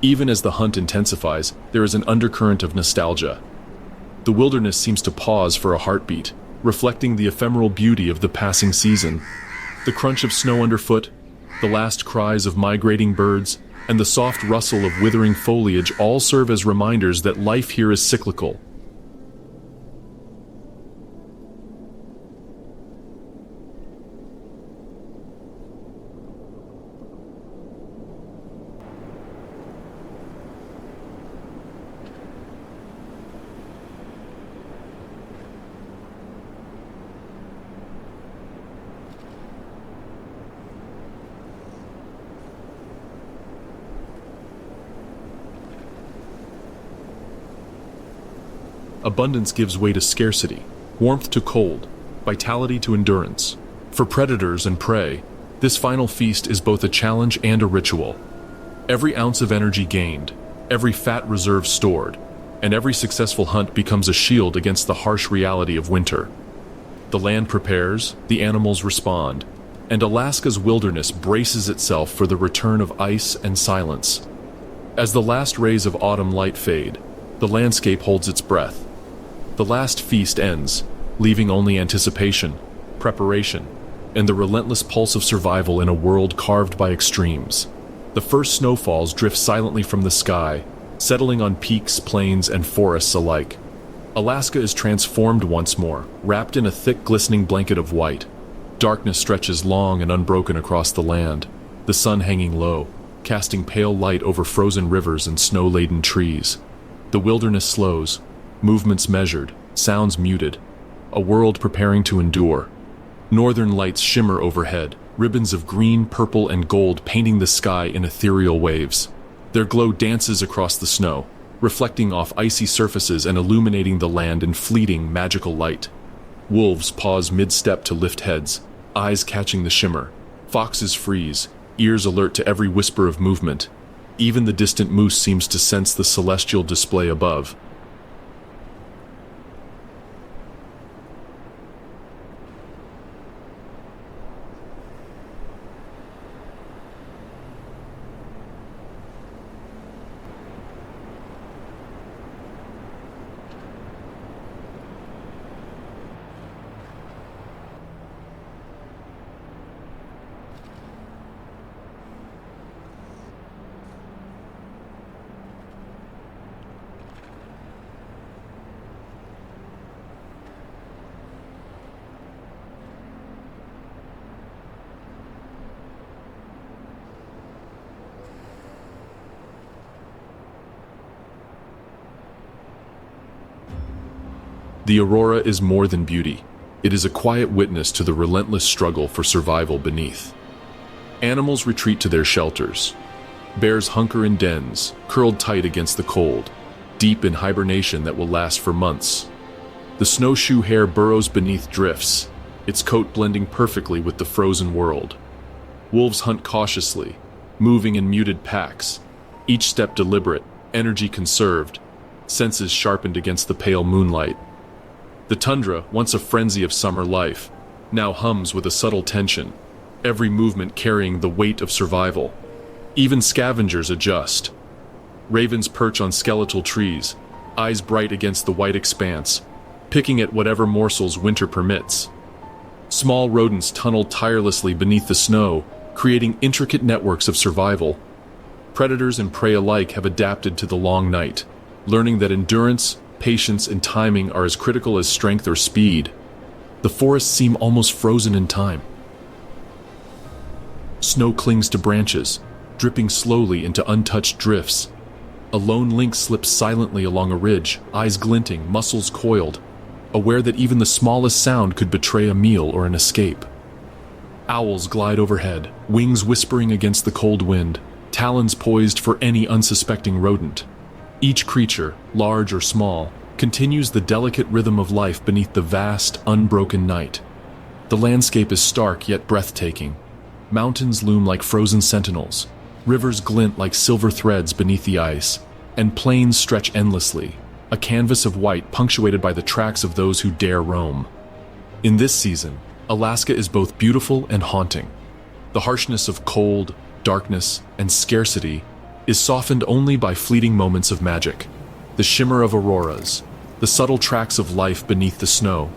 Even as the hunt intensifies, there is an undercurrent of nostalgia. The wilderness seems to pause for a heartbeat, reflecting the ephemeral beauty of the passing season. The crunch of snow underfoot, the last cries of migrating birds, and the soft rustle of withering foliage all serve as reminders that life here is cyclical. Abundance gives way to scarcity, warmth to cold, vitality to endurance. For predators and prey, this final feast is both a challenge and a ritual. Every ounce of energy gained, every fat reserve stored, and every successful hunt becomes a shield against the harsh reality of winter. The land prepares, the animals respond, and Alaska's wilderness braces itself for the return of ice and silence. As the last rays of autumn light fade, the landscape holds its breath. The last feast ends, leaving only anticipation, preparation, and the relentless pulse of survival in a world carved by extremes. The first snowfalls drift silently from the sky, settling on peaks, plains, and forests alike. Alaska is transformed once more, wrapped in a thick, glistening blanket of white. Darkness stretches long and unbroken across the land, the sun hanging low, casting pale light over frozen rivers and snow-laden trees. The wilderness slows, movements measured, sounds muted, a world preparing to endure. Northern lights shimmer overhead, ribbons of green, purple, and gold painting the sky in ethereal waves. Their glow dances across the snow, reflecting off icy surfaces and illuminating the land in fleeting, magical light. Wolves pause mid-step to lift heads, eyes catching the shimmer. Foxes freeze, ears alert to every whisper of movement. Even the distant moose seems to sense the celestial display above. The aurora is more than beauty. It is a quiet witness to the relentless struggle for survival beneath. Animals retreat to their shelters. Bears hunker in dens, curled tight against the cold, deep in hibernation that will last for months. The snowshoe hare burrows beneath drifts, its coat blending perfectly with the frozen world. Wolves hunt cautiously, moving in muted packs, each step deliberate, energy conserved, senses sharpened against the pale moonlight. The tundra, once a frenzy of summer life, now hums with a subtle tension, every movement carrying the weight of survival. Even scavengers adjust. Ravens perch on skeletal trees, eyes bright against the white expanse, picking at whatever morsels winter permits. Small rodents tunnel tirelessly beneath the snow, creating intricate networks of survival. Predators and prey alike have adapted to the long night, learning that endurance, patience, and timing are as critical as strength or speed. The forests seem almost frozen in time. Snow clings to branches, dripping slowly into untouched drifts. A lone lynx slips silently along a ridge, eyes glinting, muscles coiled, aware that even the smallest sound could betray a meal or an escape. Owls glide overhead, wings whispering against the cold wind, talons poised for any unsuspecting rodent. Each creature, large or small, continues the delicate rhythm of life beneath the vast, unbroken night. The landscape is stark yet breathtaking. Mountains loom like frozen sentinels, rivers glint like silver threads beneath the ice, and plains stretch endlessly, a canvas of white punctuated by the tracks of those who dare roam. In this season, Alaska is both beautiful and haunting. The harshness of cold, darkness, and scarcity is softened only by fleeting moments of magic. The shimmer of auroras, the subtle tracks of life beneath the snow,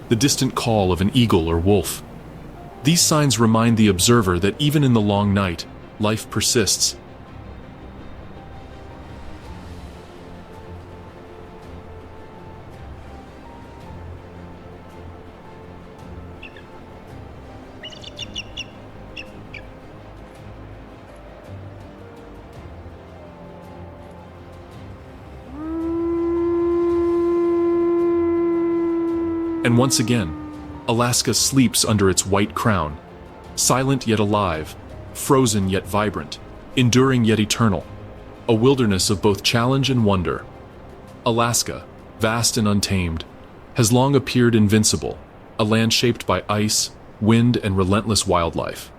the distant call of an eagle or wolf. These signs remind the observer that even in the long night, life persists. And once again, Alaska sleeps under its white crown, silent yet alive, frozen yet vibrant, enduring yet eternal, a wilderness of both challenge and wonder. Alaska, vast and untamed, has long appeared invincible, a land shaped by ice, wind, and relentless wildlife.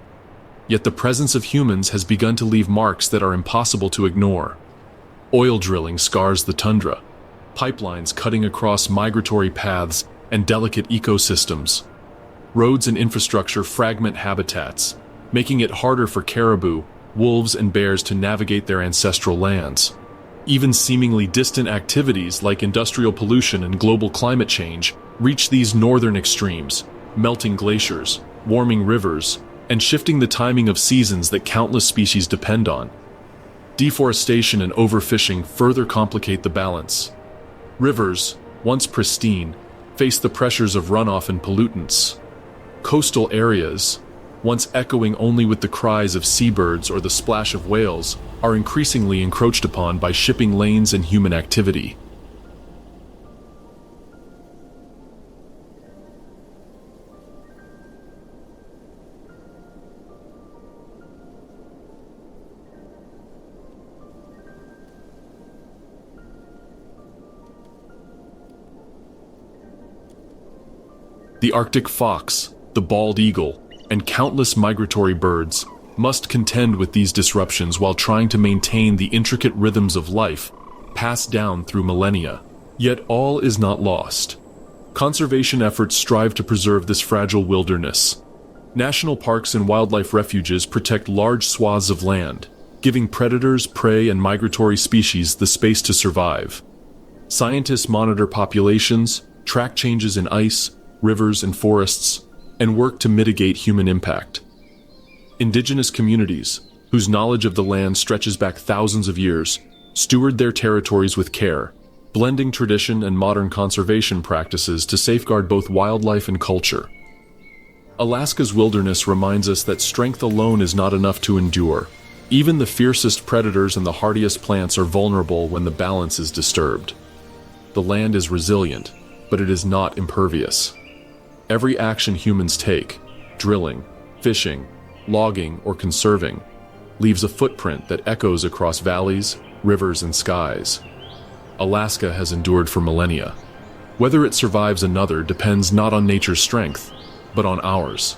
Yet the presence of humans has begun to leave marks that are impossible to ignore. Oil drilling scars the tundra, pipelines cutting across migratory paths and delicate ecosystems. Roads and infrastructure fragment habitats, making it harder for caribou, wolves, and bears to navigate their ancestral lands. Even seemingly distant activities like industrial pollution and global climate change reach these northern extremes, melting glaciers, warming rivers, and shifting the timing of seasons that countless species depend on. Deforestation and overfishing further complicate the balance. Rivers, once pristine, face the pressures of runoff and pollutants. Coastal areas, once echoing only with the cries of seabirds or the splash of whales, are increasingly encroached upon by shipping lanes and human activity. The Arctic fox, the bald eagle, and countless migratory birds must contend with these disruptions while trying to maintain the intricate rhythms of life passed down through millennia. Yet all is not lost. Conservation efforts strive to preserve this fragile wilderness. National parks and wildlife refuges protect large swaths of land, giving predators, prey, and migratory species the space to survive. Scientists monitor populations, track changes in ice, rivers, and forests, and work to mitigate human impact. Indigenous communities, whose knowledge of the land stretches back thousands of years, steward their territories with care, blending tradition and modern conservation practices to safeguard both wildlife and culture. Alaska's wilderness reminds us that strength alone is not enough to endure. Even the fiercest predators and the hardiest plants are vulnerable when the balance is disturbed. The land is resilient, but it is not impervious. Every action humans take, drilling, fishing, logging, or conserving, leaves a footprint that echoes across valleys, rivers, and skies. Alaska has endured for millennia. Whether it survives another depends not on nature's strength, but on ours.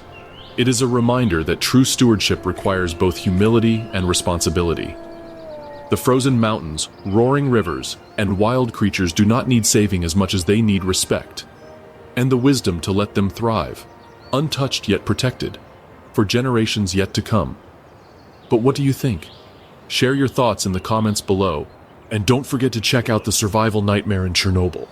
It is a reminder that true stewardship requires both humility and responsibility. The frozen mountains, roaring rivers, and wild creatures do not need saving as much as they need respect, and the wisdom to let them thrive, untouched yet protected, for generations yet to come. But what do you think? Share your thoughts in the comments below, and don't forget to check out the survival nightmare in Chernobyl.